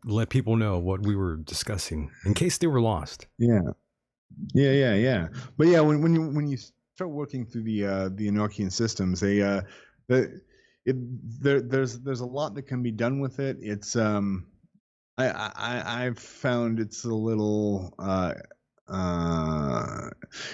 let people know what we were discussing in case they were lost. Yeah. But yeah, when you start working through the Enochian systems, there's a lot that can be done with it. It's I've found it's a little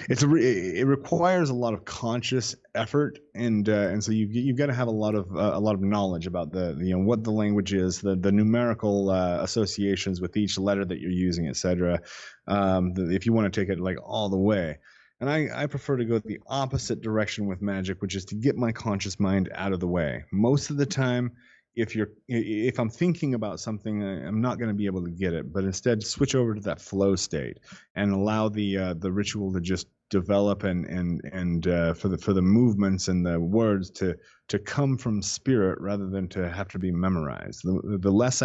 it requires a lot of conscious effort, and so you've got to have a lot of knowledge about the what the language is, the numerical associations with each letter that you're using, etc. If you want to take it like all the way. And I prefer to go the opposite direction with magic, which is to get my conscious mind out of the way. Most of the time, if I'm thinking about something, I'm not going to be able to get it, but instead switch over to that flow state and allow the ritual to just develop and for the movements and the words to come from spirit rather than to have to be memorized. The less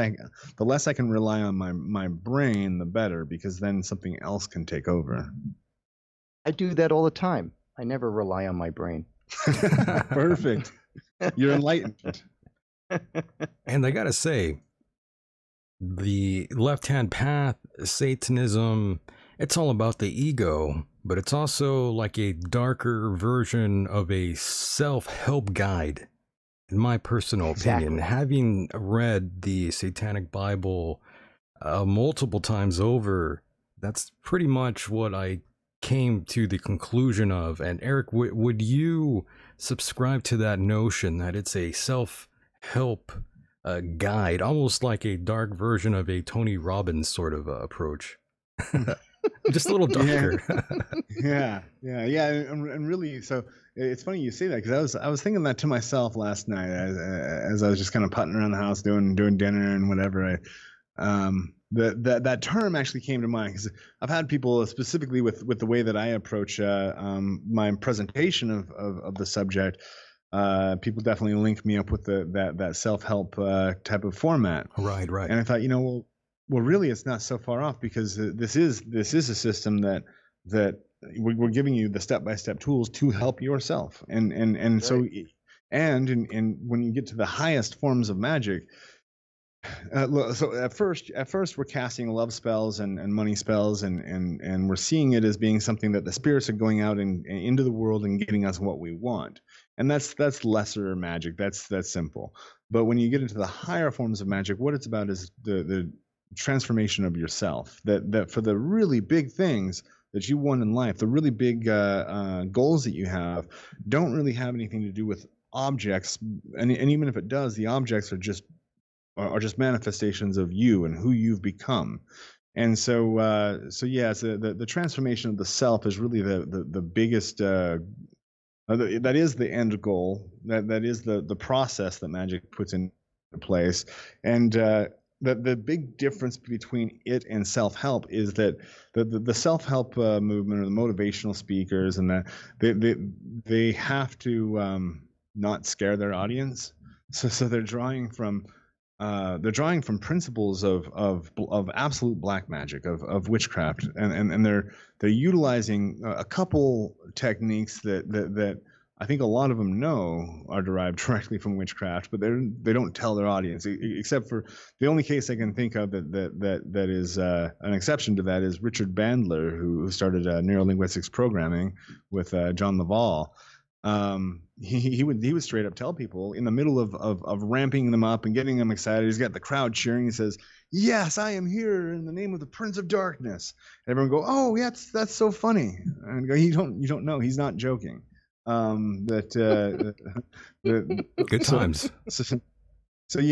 I can rely on my brain, the better, because then something else can take over. I do that all the time. I never rely on my brain. Perfect. You're enlightened. And I gotta say, the left-hand path, Satanism, it's all about the ego, but it's also like a darker version of a self-help guide, in my personal opinion. Having read the Satanic Bible multiple times over, that's pretty much what I came to the conclusion of. And Eric, would you subscribe to that notion that it's a self-help guide, almost like a dark version of a Tony Robbins sort of approach? Just a little darker. Yeah. And really, so it's funny you say that, because I was thinking that to myself last night as I was just kind of putting around the house doing dinner and whatever. That term actually came to mind because I've had people, specifically with the way that I approach my presentation of the subject. People definitely link me up with that self-help type of format. Right. And I thought, well, really, it's not so far off, because this is a system that we're giving you the step-by-step tools to help yourself, and right. So when you get to the highest forms of magic. So at first we're casting love spells and money spells, and we're seeing it as being something that the spirits are going out and into the world and getting us what we want, and that's lesser magic. That's simple. But when you get into the higher forms of magic, what it's about is the transformation of yourself. That for the really big things that you want in life, the really big goals that you have, don't really have anything to do with objects, and even if it does, the objects are just manifestations of you and who you've become. And so the transformation of the self is really the biggest that is the end goal, that is the process that magic puts into place. And the big difference between it and self-help is that the self-help movement, or the motivational speakers, and that they have to not scare their audience, so they're drawing from principles of absolute black magic, of witchcraft, and they're utilizing a couple techniques that I think a lot of them know are derived directly from witchcraft, but they don't tell their audience, except for the only case I can think of that is an exception to that is Richard Bandler, who started neurolinguistics programming with John Laval. He would straight up tell people in the middle of ramping them up and getting them excited. He's got the crowd cheering. He says, "Yes, I am here in the name of the Prince of Darkness." And everyone go, "Oh, yeah, that's so funny." And go, "You don't know. He's not joking." Good times. So it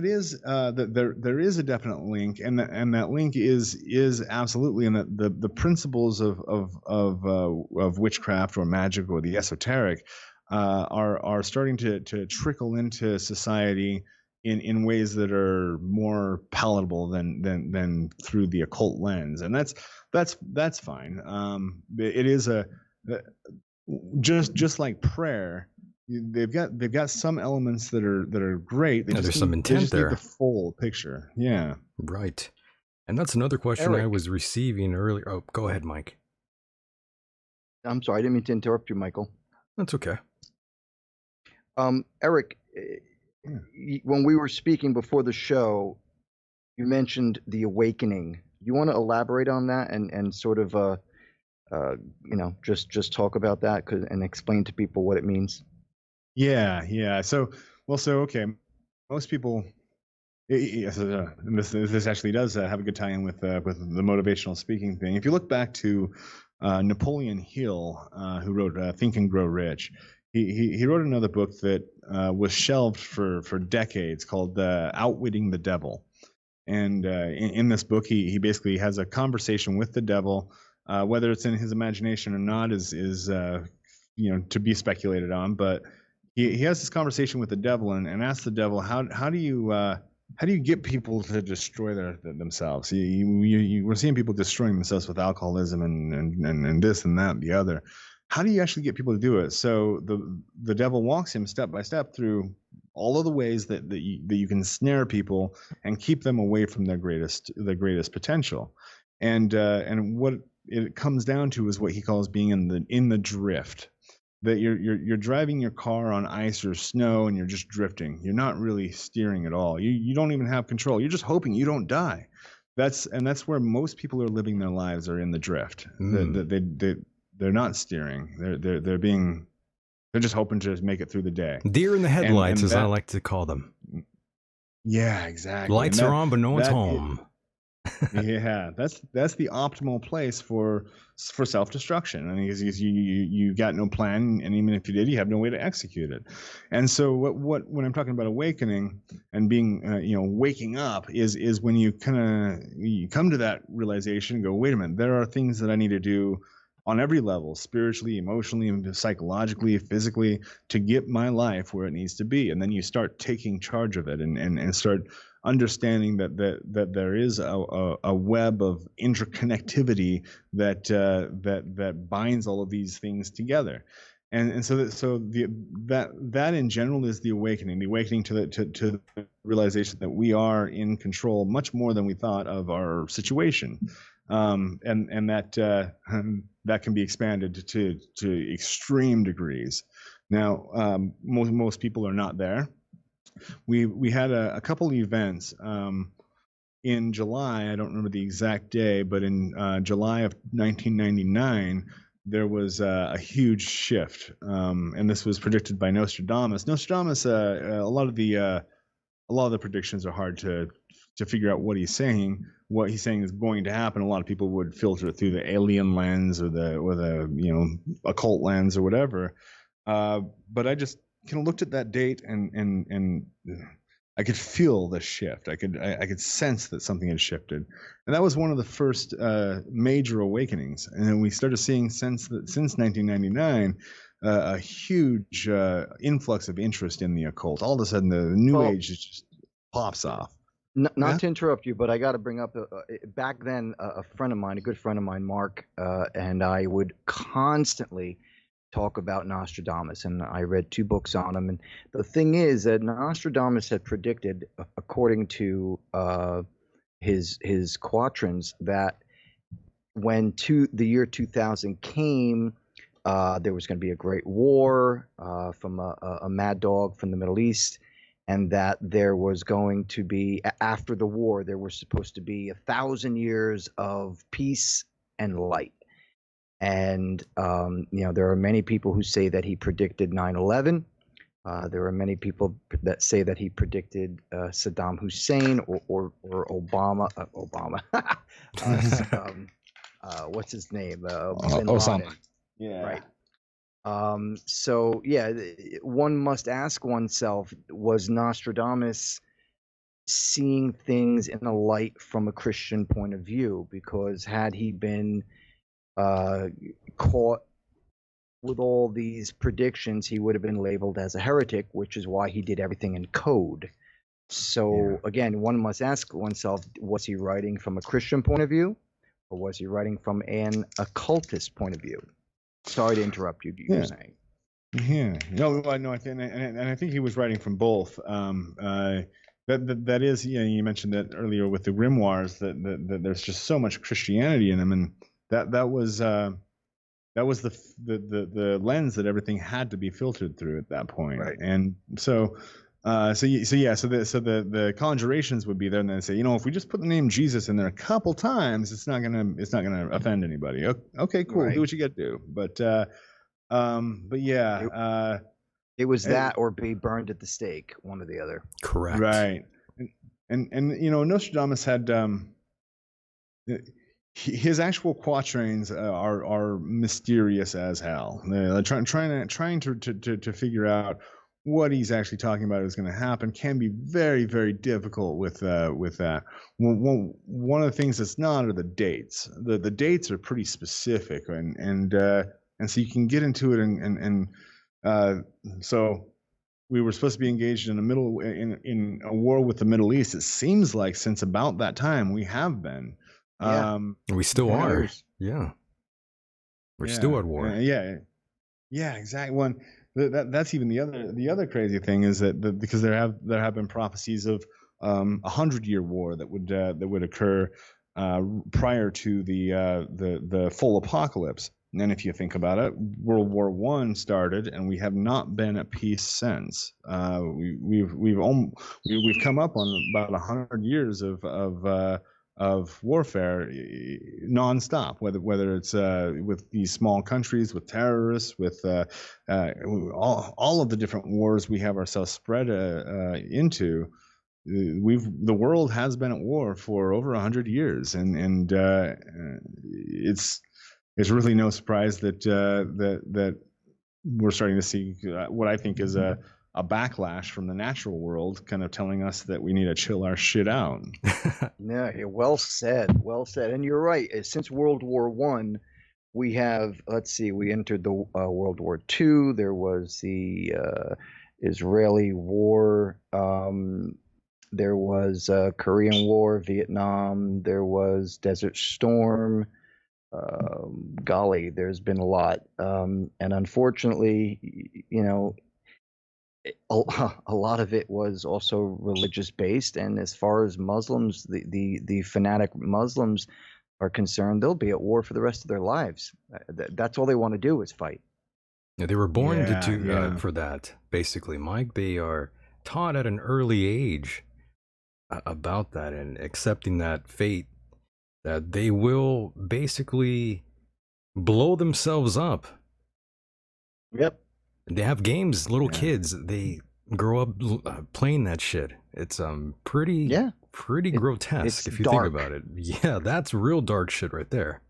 is that there is a definite link, and that link is absolutely in the principles of witchcraft or magic or the esoteric are starting to trickle into society in ways that are more palatable than through the occult lens, and that's fine. It is just like prayer. They've got some elements that are great. There's some intent there. Need the full picture. Yeah. Right. And that's another question Eric. I was receiving earlier. Oh, go ahead, Mike. I'm sorry, I didn't mean to interrupt you, Michael. That's okay. Eric, when we were speaking before the show, you mentioned the awakening. You want to elaborate on that and sort of just talk about that and explain to people what it means? Yeah. So okay. Most people Yes, and this actually does have a good tie-in with the motivational speaking thing. If you look back to Napoleon Hill, who wrote Think and Grow Rich, he wrote another book that was shelved for decades called Outwitting the Devil. And in this book, he basically has a conversation with the devil. Whether it's in his imagination or not is to be speculated on. But he has this conversation with the devil and asks the devil, how do you get people to destroy themselves? We're seeing people destroying themselves with alcoholism and this and that and the other. How do you actually get people to do it? So the devil walks him step by step through all of the ways that you can snare people and keep them away from their greatest potential. And what it comes down to is what he calls being in the drift. That you're driving your car on ice or snow and you're just drifting. You're not really steering at all. You don't even have control. You're just hoping you don't die. That's where most people are living their lives, are in the drift. They're not steering. They're just hoping to make it through the day. Deer in the headlights, as I like to call them. Yeah, exactly. Lights are on, but no one's home. Yeah, that's the optimal place for self-destruction. I mean, you got no plan, and even if you did, you have no way to execute it. And so, when I'm talking about awakening and being, waking up, is when you come to that realization and go, wait a minute, there are things that I need to do on every level, spiritually, emotionally, psychologically, physically, to get my life where it needs to be. And then you start taking charge of it and start understanding that there is a web of interconnectivity that binds all of these things together. And so that in general is the awakening to the realization that we are in control much more than we thought of our situation. And that can be expanded to extreme degrees. Now, most people are not there. We had a couple of events in July. I don't remember the exact day, but in July of 1999, there was a huge shift, and this was predicted by Nostradamus. Nostradamus, a lot of the predictions are hard to figure out what he's saying. What he's saying is going to happen. A lot of people would filter it through the alien lens or the occult lens or whatever. But I just kind of looked at that date and I could feel the shift. I could sense that something had shifted, and that was one of the first major awakenings. And then we started seeing since 1999 a huge influx of interest in the occult. All of a sudden, the New Age just pops off. Not to interrupt you, but I got to bring up back then a friend of mine, a good friend of mine, Mark, and I would constantly talk about Nostradamus, and I read 2 books on him. And the thing is that Nostradamus had predicted, according to his quatrains, that when the year 2000 came, there was going to be a great war from a mad dog from the Middle East. And that there was going to be, after the war, there was supposed to be 1,000 years of peace and light. And, there are many people who say that he predicted 9/11. There are many people that say that he predicted Saddam Hussein or Obama. What's his name? Bin Osama. Laden. Yeah. Right. So yeah, one must ask oneself, was Nostradamus seeing things in a light from a Christian point of view? Because had he been caught with all these predictions, he would have been labeled as a heretic, which is why he did everything in code. So again, one must ask oneself, was he writing from a Christian point of view, or was he writing from an occultist point of view? Sorry to interrupt you. You were saying. Yeah. No. I think he was writing from both. That is. You mentioned that earlier with the grimoires. That there's just so much Christianity in them, and that was the lens that everything had to be filtered through at that point. Right. And so the conjurations would be there, and then say, if we just put the name Jesus in there a couple times, it's not gonna offend anybody. Okay, cool. Right. Do what you got to do. But yeah, it was that or be burned at the stake, one or the other. Correct. Right. and you know, Nostradamus had his actual quatrains are mysterious as hell. They're trying to figure out what he's actually talking about is going to happen can be very, very difficult with that. One of the things that's not are the dates. The dates are pretty specific, and so you can get into it, and so we were supposed to be engaged in a war with the Middle East. It seems like since about that time we have been. Yeah. We still are. there's- Yeah. We're yeah, still at war. yeah, exactly. One that's even the other crazy thing is that because there have been prophecies of 100-year war that would occur prior to the full apocalypse. And if you think about it, World War I started, and we have not been at peace since. We've come up on about 100 years of warfare nonstop, whether it's with these small countries, with terrorists, with all of the different wars we have ourselves spread into. The world has been at war for over 100 years, and it's really no surprise that we're starting to see what I think is a backlash from the natural world, kind of telling us that we need to chill our shit out. Yeah, well said. Well said. And you're right. Since World War I, we have, let's see, we entered the World War II. There was the Israeli war. There was Korean War, Vietnam. There was Desert Storm. Golly, there's been a lot. And unfortunately, you know, a lot of it was also religious based, and as far as Muslims, the fanatic Muslims are concerned, they'll be at war for the rest of their lives. That's all they want to do is fight. Yeah, they were born Yeah. for that, basically, Mike. They are taught at an early age about that and accepting that fate, that they will basically blow themselves up. Yep. They have games, little Yeah. kids, they grow up playing that shit. It's pretty grotesque it's if you dark. think about it. Yeah, that's real dark shit right there.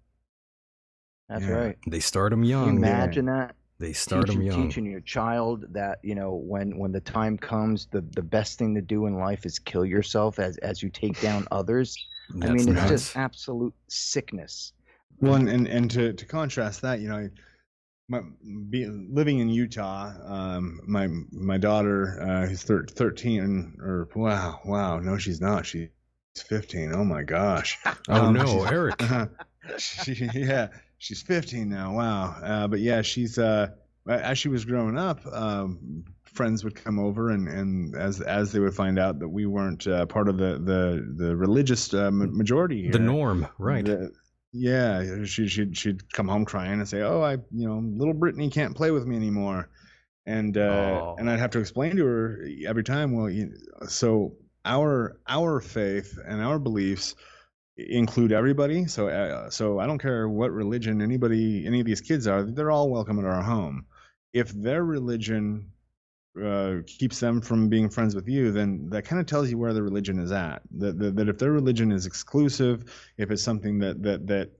That's Yeah. right. They start them Can young. you imagine that? They start them young. Teaching your child that, you know, when the time comes, the best thing to do in life is kill yourself as you take down others. I That's mean, it's nuts. just absolute sickness. Well, and to contrast that, you know, living in Utah, my daughter who's 13, or wow, no, she's not. She's 15. Oh my gosh. Oh no, she's- Eric. She's 15 now. Wow. But yeah, she's as she was growing up, friends would come over, and as they would find out that we weren't part of the religious majority here, The norm, right? Yeah, she'd come home crying and say, "Oh, little Brittany can't play with me anymore," and I'd have to explain to her every time. Well, so our faith and our beliefs include everybody. So I don't care what religion any of these kids are; they're all welcome at our home. If their religion keeps them from being friends with you, then that kind of tells you where the religion is at. That if their religion is exclusive, if it's something that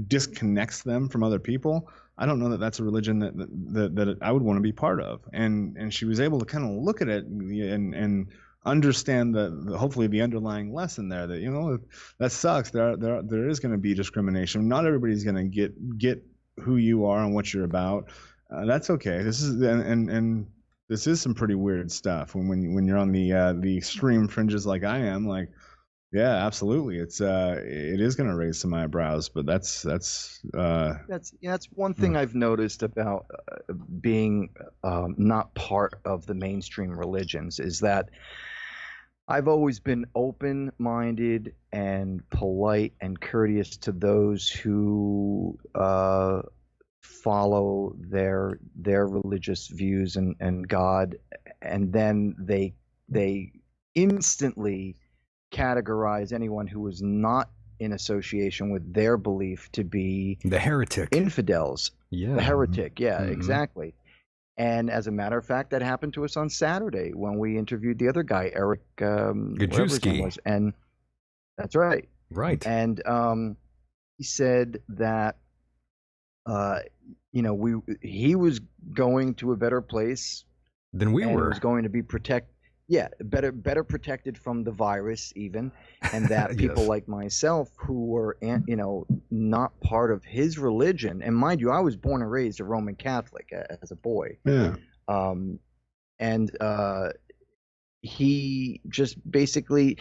disconnects them from other people, I don't know that that's a religion that I would want to be part of. And she was able to kind of look at it and understand hopefully the underlying lesson there, that that sucks. There is going to be discrimination. Not everybody's going to get who you are and what you're about. That's okay. This is and this is some pretty weird stuff when you're on the extreme fringes like I am. Like, yeah, absolutely, it is going to raise some eyebrows, but that's one thing I've noticed about being not part of the mainstream religions is that I've always been open-minded and polite and courteous to those who follow their religious views and God, and then they instantly categorize anyone who is not in association with their belief to be The heretic. infidels. Yeah. The heretic, yeah, Mhm. exactly. And as a matter of fact, that happened to us on Saturday when we interviewed the other guy, Eric, whatever his name was. And that's right. Right. And he said that, you know, he was going to a better place Than we and were. was going to be better protected from the virus even, and that people Yes. like myself who were, you know, not part of his religion, and mind you, I was born and raised a Roman Catholic as a boy. Yeah. And he just basically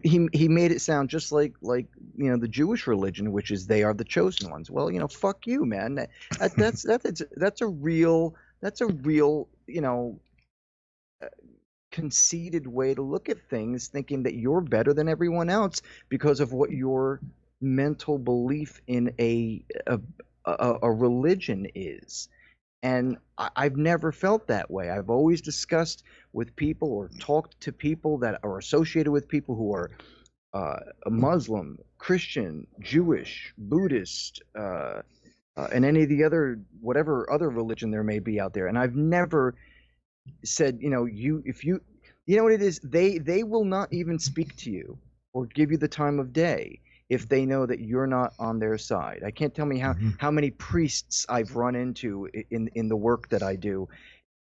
he made it sound just like you know, the Jewish religion, which is they are the chosen ones. Well, you know, fuck you, man. That's a real you know, conceited way to look at things, thinking that you're better than everyone else because of what your mental belief in a religion is. And I've never felt that way. I've always discussed with people or talked to people that are associated with people who are a Muslim, Christian, Jewish, Buddhist, and any of the other, whatever other religion there may be out there. And I've never said, you know, you know what it is? They will not even speak to you or give you the time of day if they know that you're not on their side. I can't tell me how many priests I've run into in the work that I do.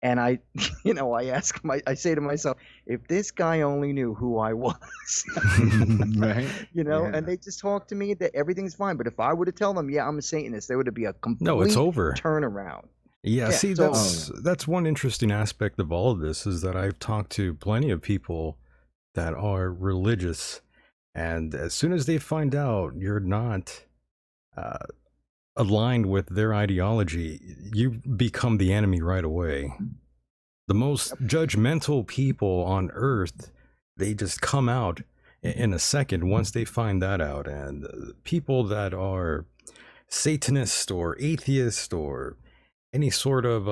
And I, you know, I say to myself, if this guy only knew who I was, Right. you know, Yeah. and they just talk to me that everything's fine. But if I were to tell them, yeah, I'm a Satanist, there would be a complete No, it's over. turnaround. Yeah, Yeah, see, so- that's one interesting aspect of all of this is that I've talked to plenty of people that are religious, and as soon as they find out you're not aligned with their ideology, you become the enemy right away. The most judgmental people on earth, they just come out in a second once they find that out. And people that are Satanist or atheist or any sort of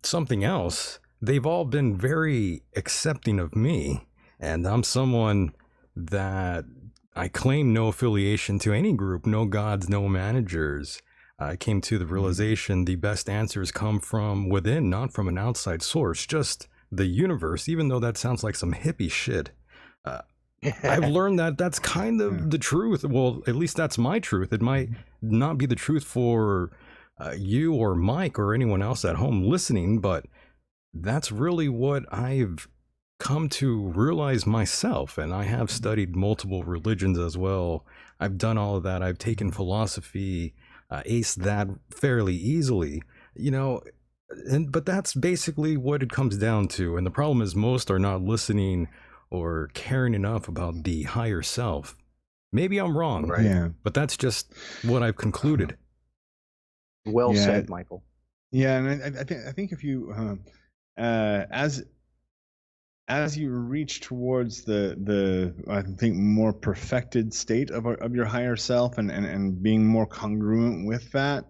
something else, they've all been very accepting of me. And I'm someone that I claim no affiliation to any group, no gods, no managers. I came to the realization the best answers come from within, not from an outside source, just the universe, even though that sounds like some hippie shit. I've learned that that's kind of the truth. Well, at least that's my truth. It might not be the truth for you or Myke or anyone else at home listening, but that's really what I've come to realize myself. And I have studied multiple religions as well. I've done all of that. I've taken philosophy, aced that fairly easily, you know, but that's basically what it comes down to. And the problem is most are not listening or caring enough about the higher self. Maybe I'm wrong, Right. Yeah. but that's just what I've concluded. Well Yeah. said, Michael. Yeah, and I think if you as you reach towards the I think more perfected state of your higher self and being more congruent with that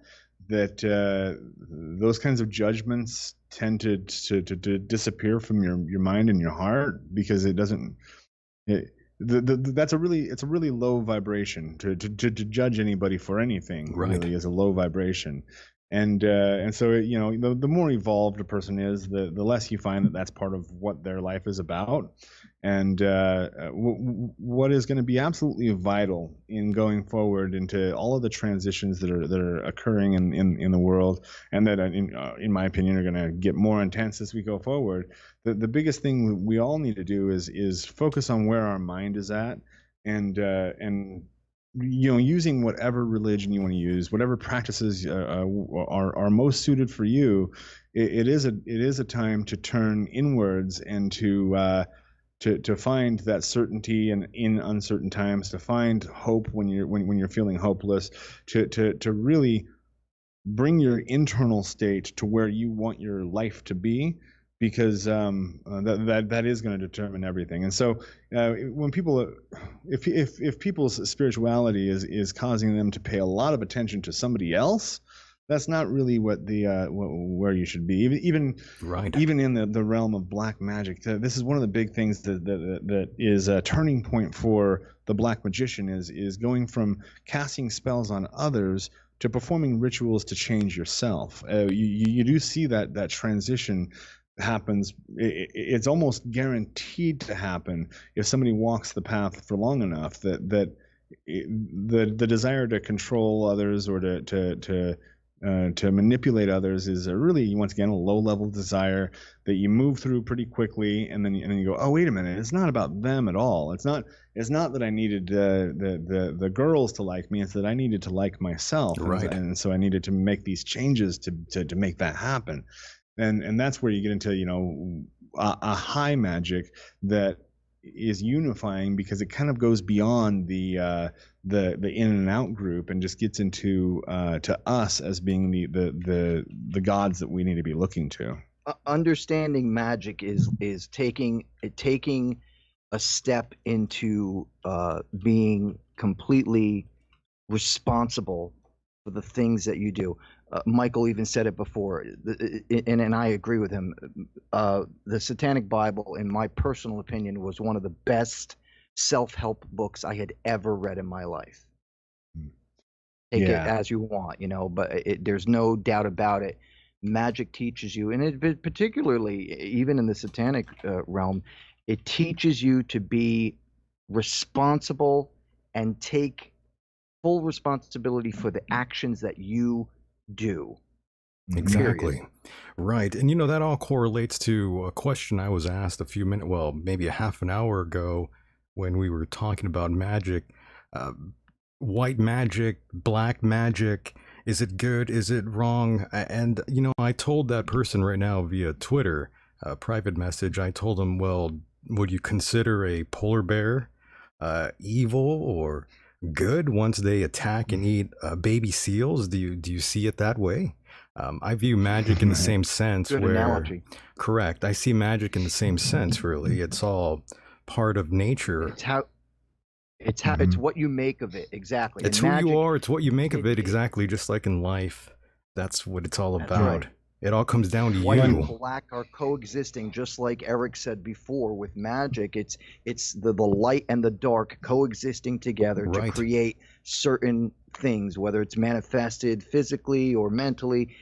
those kinds of judgments tend to disappear from your mind and your heart, because it doesn't. It's a really low vibration to judge anybody for anything. Right. Really is a low vibration, and so you know, the more evolved a person is, the less you find that that's part of what their life is about, and what is going to be absolutely vital in going forward into all of the transitions that are occurring in the world, and that in my opinion are going to get more intense as we go forward. The biggest thing that we all need to do is focus on where our mind is at, and you know, using whatever religion you want to use, whatever practices are most suited for you. It is a time to turn inwards and to find that certainty in uncertain times, to find hope when you're feeling hopeless, to really bring your internal state to where you want your life to be, because that is going to determine everything. And so when people, if people's spirituality is causing them to pay a lot of attention to somebody else, that's not really what the where you should be. Right. Even in the realm of black magic, this is one of the big things that is a turning point for the black magician is going from casting spells on others to performing rituals to change yourself. You do see that transition happens. It's almost guaranteed to happen if somebody walks the path for long enough. That the desire to control others or to manipulate others is really, once again, a low-level desire that you move through pretty quickly, and then you go, oh, wait a minute, it's not about them at all. It's not that I needed the girls to like me. It's that I needed to like myself, Right. and so I needed to make these changes to make that happen, and that's where you get into a high magic that is unifying, because it kind of goes beyond the in and out group and just gets into to us as being the gods that we need to be looking to. Understanding magic is taking a step into being completely responsible for the things that you do. Michael even said it before, and I agree with him. The Satanic Bible, in my personal opinion, was one of the best self-help books I had ever read in my life. Take it as you want, but there's no doubt about it. Magic teaches you, and it particularly, even in the Satanic realm, it teaches you to be responsible and take full responsibility for the actions that you do. Exactly. Period. Right. And that all correlates to a question I was asked maybe a half an hour ago when we were talking about magic. White magic, black magic, is it good? Is it wrong? And, I told that person right now via Twitter, a private message, I told him, well, would you consider a polar bear evil or good once they attack and eat baby seals? Do you see it that way? I view magic in the same sense. Good analogy. Correct. I see magic in the same sense, really. It's all part of nature. It's what you make of it. Exactly. It's who you are. It's what you make of it. Exactly. Just like in life. That's what it's all about. Right. It all comes down to White you. and black are coexisting, just like Eric said before. With magic, it's the light and the dark coexisting together to create certain things, whether it's manifested physically or mentally,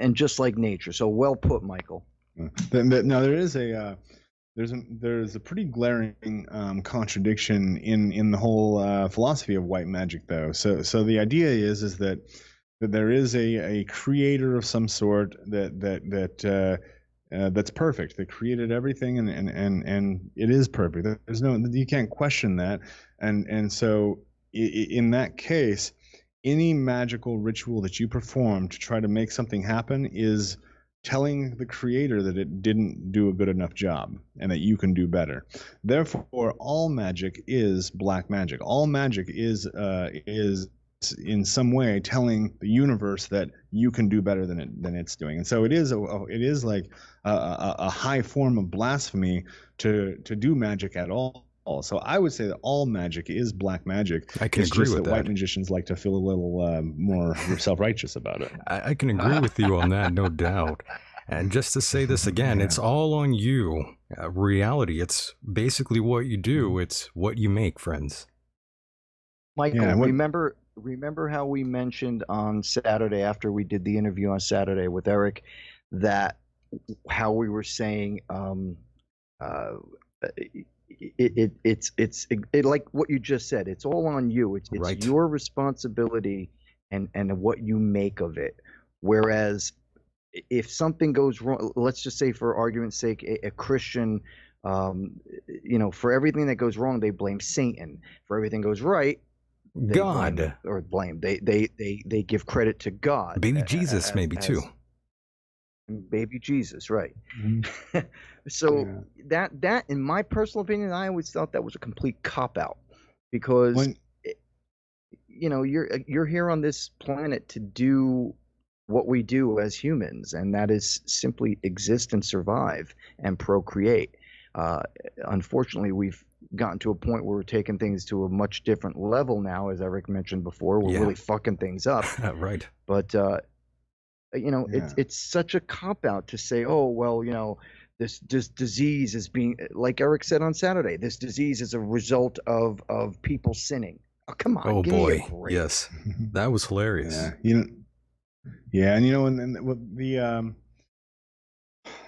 and just like nature. So well put, Michael. Now there's a pretty glaring contradiction in the whole philosophy of white magic, though. So the idea is that there is a creator of some sort that's perfect, that created everything, and it is perfect. You can't question that, and so in that case, any magical ritual that you perform to try to make something happen is telling the creator that it didn't do a good enough job and that you can do better. Therefore, all magic is black magic. All magic is in some way telling the universe that you can do better than it's doing. And so it is like a high form of blasphemy to do magic at all. So I would say that all magic is black magic. I can agree with that. White magicians like to feel a little more self-righteous about it. I can agree with you on that, no doubt. And just to say this again, it's all on you. Reality, it's basically what you do. It's what you make, friends. Michael, remember how we mentioned on Saturday, after we did the interview on Saturday with Eric, that how we were saying it's like what you just said. It's all on you. It's right. Your responsibility and what you make of it. Whereas if something goes wrong, let's just say for argument's sake, a Christian, for everything that goes wrong, they blame Satan. For everything goes right, God, they give credit to God. Baby Jesus, maybe too. Baby Jesus, right? Mm-hmm. So that, in my personal opinion, I always thought that was a complete cop out, because you're here on this planet to do what we do as humans, and that is simply exist and survive and procreate. Unfortunately, we've gotten to a point where we're taking things to a much different level now, as Eric mentioned before. We're really fucking things up. Right. But Yeah. it's such a cop out to say, oh well, this disease is being, like Eric said on Saturday, this disease is a result of people sinning. Oh, come on, Oh give me a boy, break. yes, that was hilarious. Yeah. Yeah, and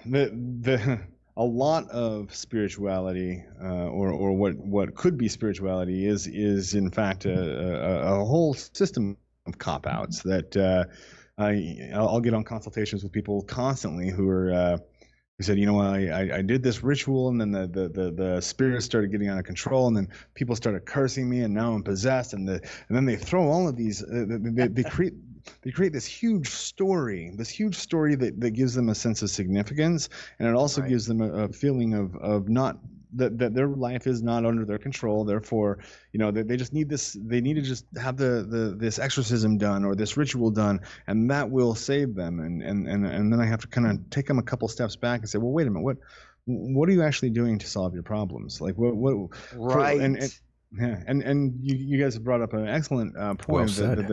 the a lot of spirituality, or what could be spirituality, is in fact a whole system of cop outs that I'll get on consultations with people constantly who are who said, I did this ritual, and then the spirits started getting out of control, and then people started cursing me, and now I'm possessed, and then they throw all of these, they create this huge story that gives them a sense of significance, and it also Right. gives them a feeling of not that their life is not under their control. Therefore, they just need this. They need to just have this exorcism done or this ritual done, and that will save them. And then I have to kind of take them a couple steps back and say, well, wait a minute, what are you actually doing to solve your problems? Like what Right. and you guys have brought up an excellent point Well that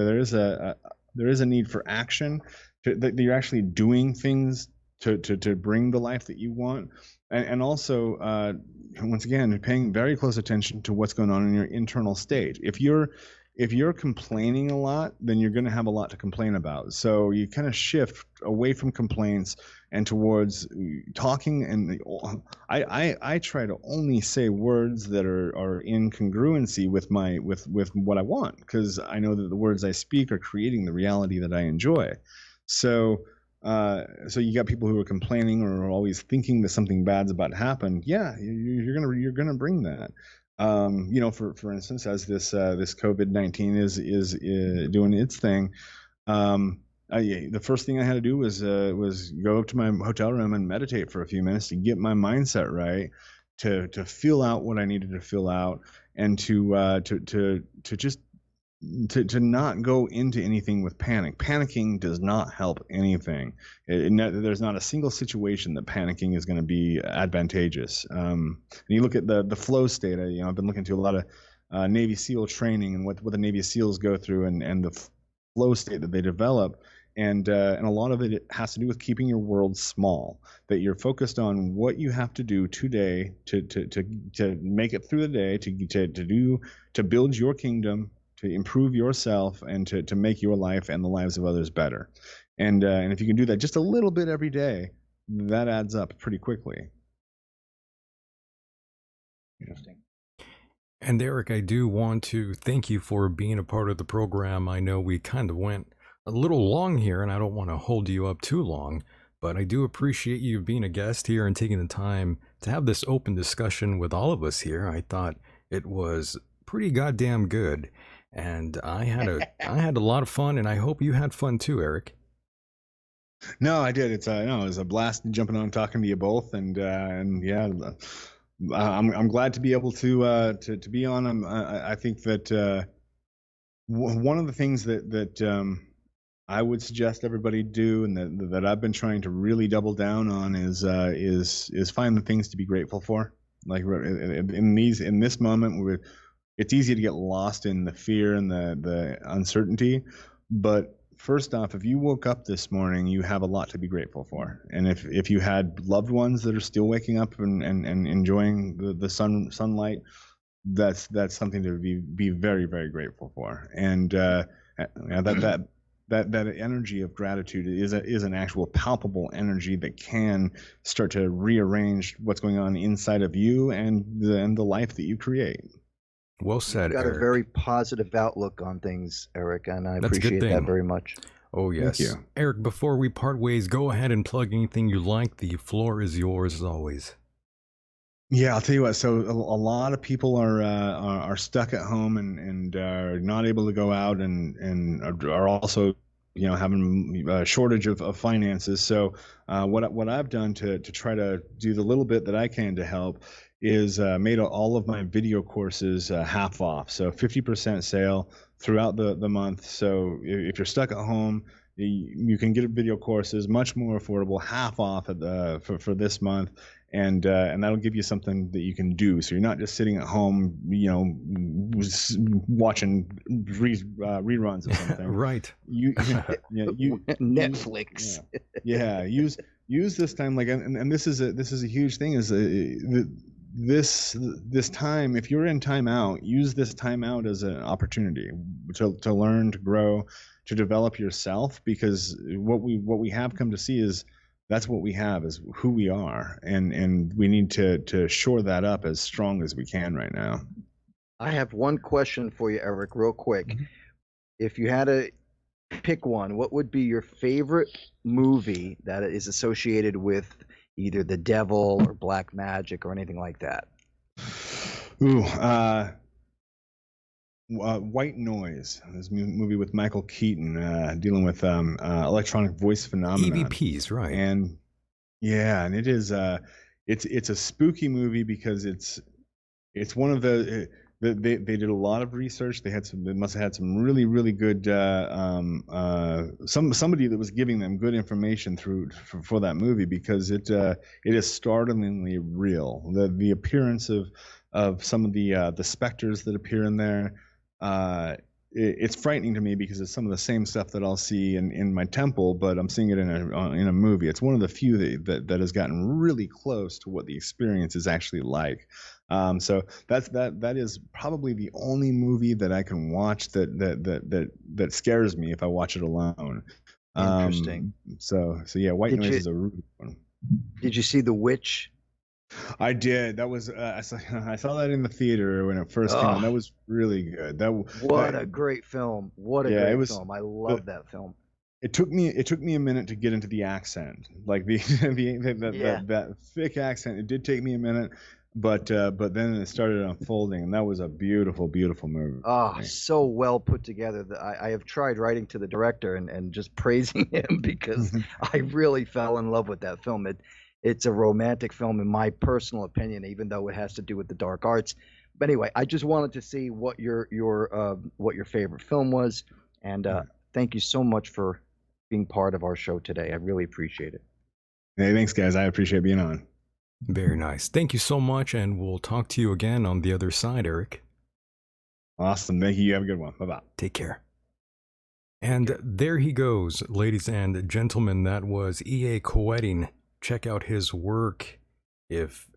there is a need for action, that you're actually doing things to bring the life that you want, and also once again, paying very close attention to what's going on in your internal state. If you're complaining a lot, then you're going to have a lot to complain about. So you kind of shift away from complaints and towards talking. And I try to only say words that are in congruency with what I want, because I know that the words I speak are creating the reality that I enjoy. So you got people who are complaining or are always thinking that something bad's about to happen. Yeah, you're gonna bring that. For instance, as this COVID-19 is doing its thing, the first thing I had to do was go up to my hotel room and meditate for a few minutes to get my mindset right, to feel out what I needed to feel out, and to just to not go into anything with panic. Panicking does not help anything. There's not a single situation that panicking is going to be advantageous. And you look at the flow state. I've been looking into a lot of Navy SEAL training and what the Navy SEALs go through, and the flow state that they develop. And a lot of it has to do with keeping your world small. That you're focused on what you have to do today to make it through the day, to build your kingdom, to improve yourself, and to make your life and the lives of others better. And if you can do that just a little bit every day, that adds up pretty quickly. Interesting. And Eric, I do want to thank you for being a part of the program. I know we kind of went a little long here, and I don't want to hold you up too long, but I do appreciate you being a guest here and taking the time to have this open discussion with all of us here. I thought it was pretty goddamn good. And I had a lot of fun, and I hope you had fun too, Eric. No, I did. It was a blast jumping on and talking to you both, and yeah, I'm glad to be able to be on. I think that one of the things that I would suggest everybody do, and that I've been trying to really double down on, is find the things to be grateful for. Like in this moment, it's easy to get lost in the fear and the uncertainty. But first off, if you woke up this morning, you have a lot to be grateful for. And if you had loved ones that are still waking up and enjoying the sunlight, that's something to be very, very grateful for. And that energy of gratitude is an actual palpable energy that can start to rearrange what's going on inside of you and the life that you create. Well said, You've got Eric. a very positive outlook on things, Eric, and I That's a good appreciate that thing. very much. Oh, yes. Thank you. Eric, before we part ways, go ahead and plug anything you like. The floor is yours as always. Yeah, I'll tell you what. So a lot of people are stuck at home and are not able to go out, and are also having a shortage of finances. So what I've done to try to do the little bit that I can to help is made all of my video courses half off, so 50% sale throughout the month. So if you're stuck at home, you can get video courses much more affordable, half off for this month. and that'll give you something that you can do. So you're not just sitting at home, watching reruns of something. Right. You Netflix. Use this time, like, and this is a huge thing, is this time, if you're in timeout, use this timeout as an opportunity to learn, to grow, to develop yourself, because what we have come to see is that's what we have, is who we are, and we need to shore that up as strong as we can right now. I have one question for you, Eric, real quick. Mm-hmm. If you had to pick one, what would be your favorite movie that is associated with either the devil or black magic or anything like that? Ooh, White Noise. This movie with Michael Keaton, dealing with electronic voice phenomena. EVPs, right? And and it is it's a spooky movie because it's one of the they did a lot of research. They must have had some really good somebody that was giving them good information for that movie, because it is startlingly real. The appearance of some of the specters that appear in there, it's frightening to me, because it's some of the same stuff that I'll see in my temple, but I'm seeing it in a movie. It's one of the few that has gotten really close to what the experience is actually like. So that is probably the only movie that I can watch that scares me if I watch it alone. Interesting. So yeah, White Noise is a really good one. Did you see The Witch? I did. That was I saw that in the theater when it first came out. That was really good. What a great film! What a great film! I love that film. It took me a minute to get into the accent, like that thick accent. It did take me a minute, but then it started unfolding, and that was a beautiful movie. So well put together. I have tried writing to the director and just praising him, because I really fell in love with that film. It's a romantic film, in my personal opinion, even though it has to do with the dark arts. But anyway, I just wanted to see what your favorite film was, and thank you so much for being part of our show today. I really appreciate it. Hey, thanks, guys. I appreciate being on. Very nice. Thank you so much, and we'll talk to you again on the other side, Eric. Awesome. Thank you. You have a good one. Bye-bye. Take care. And there he goes, ladies and gentlemen. That was E.A. Koetting. Check out his work if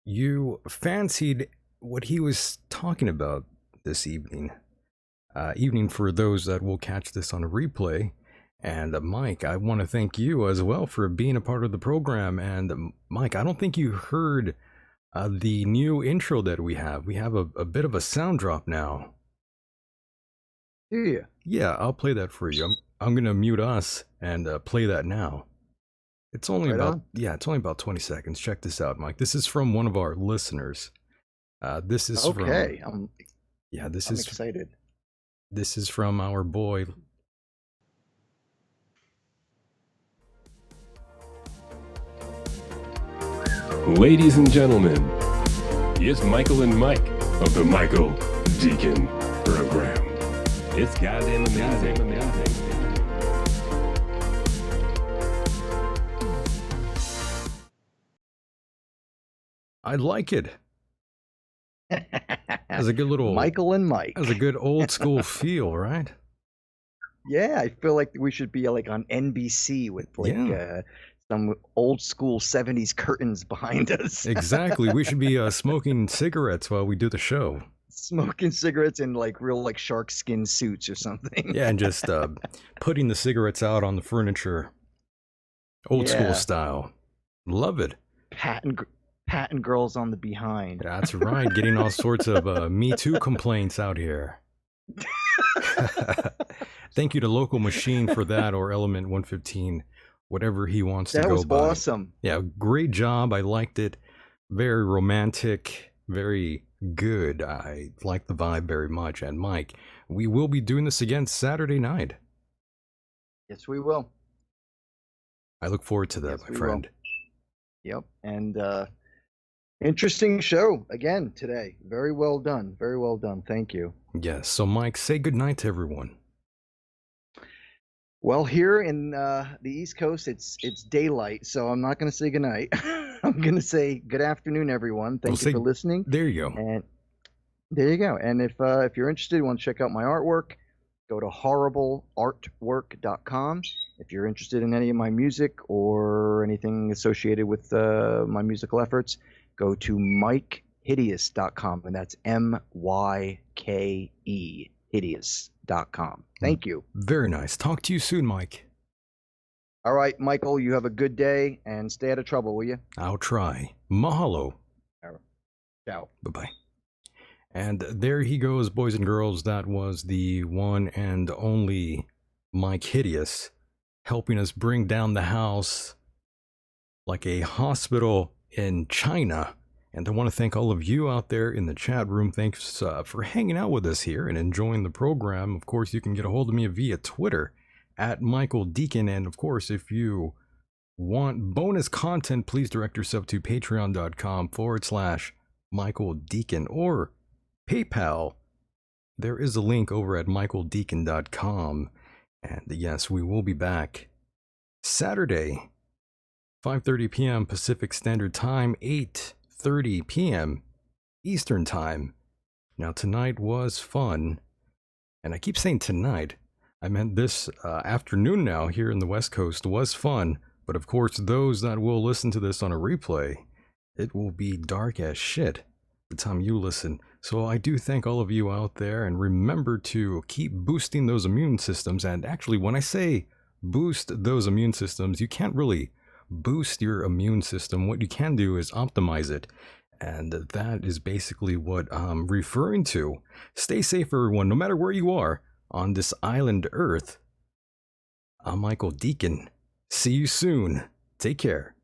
you fancied what he was talking about this evening. Evening for those that will catch this on a replay. And Myke, I want to thank you as well for being a part of the program. And Myke, I don't think you heard the new intro that we have. We have a bit of a sound drop now. Yeah. Yeah, I'll play that for you. I'm going to mute us and play that now. It's only it's only about 20 seconds. Check this out, Myke. This is from one of our listeners. This is okay. I'm excited. This is from our boy. Ladies and gentlemen, it's Michael and Myke of the Michael Decon program. It's goddamn amazing. I like it. Has a good little Michael and Myke. Has a good old school feel, right? Yeah, I feel like we should be like on NBC with some old school 70s curtains behind us. Exactly. We should be smoking cigarettes while we do the show. Smoking cigarettes in like real like shark skin suits or something. Yeah, and just putting the cigarettes out on the furniture. Old school style. Love it. Patting girls on the behind. That's right. Getting all sorts of Me Too complaints out here. Thank you to Local Machine for that, or Element 115, whatever he wants to go by. That was awesome. Yeah, great job. I liked it. Very romantic, very good. I like the vibe very much. And Myke, we will be doing this again Saturday night. Yes, we will. I look forward to that, my friend. Yep. And interesting show again today. Very well done. Very well done. Thank you. Yes. So, Myke, say goodnight to everyone. Well, here in the East Coast, it's daylight, so I'm not going to say goodnight. I'm I'm going to say good afternoon, everyone. Thank you for listening. There you go. And there you go. And if you're interested, you want to check out my artwork, go to horribleartwork.com. If you're interested in any of my music or anything associated with my musical efforts, go to MykeHideous.com, and that's MYKE, Hideous.com. Thank you. Very nice. Talk to you soon, Myke. All right, Michael, you have a good day, and stay out of trouble, will you? I'll try. Mahalo. Ciao. Bye-bye. And there he goes, boys and girls. That was the one and only Myke Hideous, helping us bring down the house like a hospital in China. And I want to thank all of you out there in the chat room. Thanks for hanging out with us here and enjoying the program. Of course, you can get a hold of me via Twitter at Michael Decon. And of course, if you want bonus content, please direct yourself to patreon.com/Michael Decon or PayPal. There is a link over at michaeldecon.com. And yes, we will be back Saturday, 5:30 p.m. Pacific Standard Time, 8:30 p.m. Eastern Time. Now, tonight was fun. And I keep saying tonight. I meant this afternoon now here in the West Coast was fun. But of course, those that will listen to this on a replay, it will be dark as shit the time you listen. So I do thank all of you out there, and remember to keep boosting those immune systems. And actually, when I say boost those immune systems, you can't really boost your immune system. What you can do is optimize it. And that is basically what I'm referring to. Stay safe, everyone, no matter where you are on this island Earth. I'm Michael Decon. See you soon. Take care.